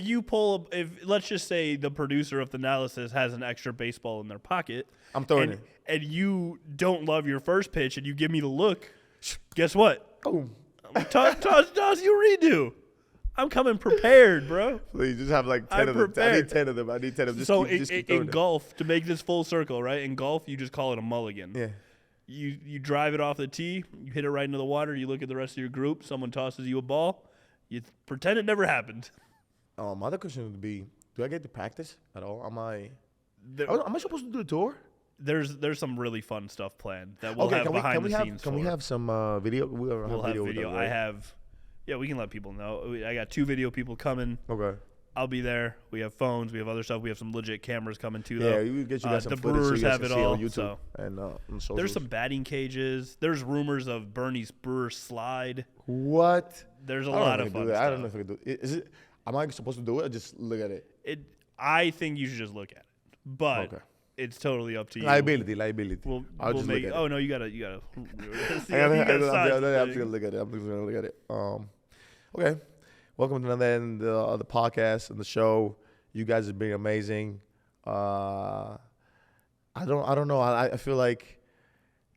let's just say the producer of Thanalysis has an extra baseball in their pocket, I'm throwing it. And you don't love your first pitch, and you give me the look. Guess what? Boom. Toss you redo. I'm coming prepared, bro. Please just have like 10 of them. I need 10 of them. Just so keep in golf, to make this full circle, right? In golf, you just call it a mulligan. Yeah. You drive it off the tee, you hit it right into the water, you look at the rest of your group, someone tosses you a ball, you pretend it never happened. My other question would be, do I get to practice at all? Am I supposed to do a tour? There's some really fun stuff planned that we'll have behind the scenes. Can we have some video? We'll have video. I have. Yeah, we can let people know. I got 2 video people coming. Okay. I'll be there. We have phones. We have other stuff. We have some legit cameras coming too. Yeah, we get you guys some the footage. Brewers have it all. On YouTube so. And on socials. There's some batting cages. There's rumors of Bernie's Brewer slide. What? There's a lot of fun stuff. I don't know if I can do it. Is it? Am I supposed to do it or just look at it? I think you should just look at it. But it's totally up to you. Liability. I'll just look at it. Oh no, you gotta. I'm just gonna look at it. Okay. Welcome to the podcast and the show. You guys have been amazing. I don't know. I feel like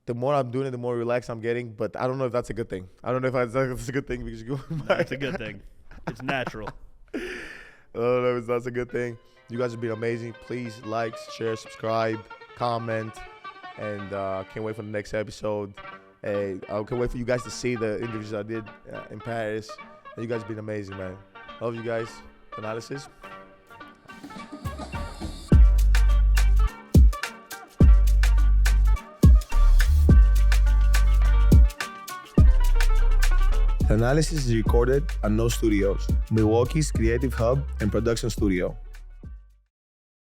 the more I'm doing it, the more relaxed I'm getting. But I don't know if that's a good thing. I don't know if that's a good thing because you go back. It's a good thing. It's natural. I don't know if that's a good thing. You guys have been amazing. Please like, share, subscribe, comment, and can't wait for the next episode. Hey, I can't wait for you guys to see the interviews I did in Paris. You guys have been amazing, man. Love you guys. Thanalysis. Thanalysis is recorded at No Studios, Milwaukee's creative hub and production studio.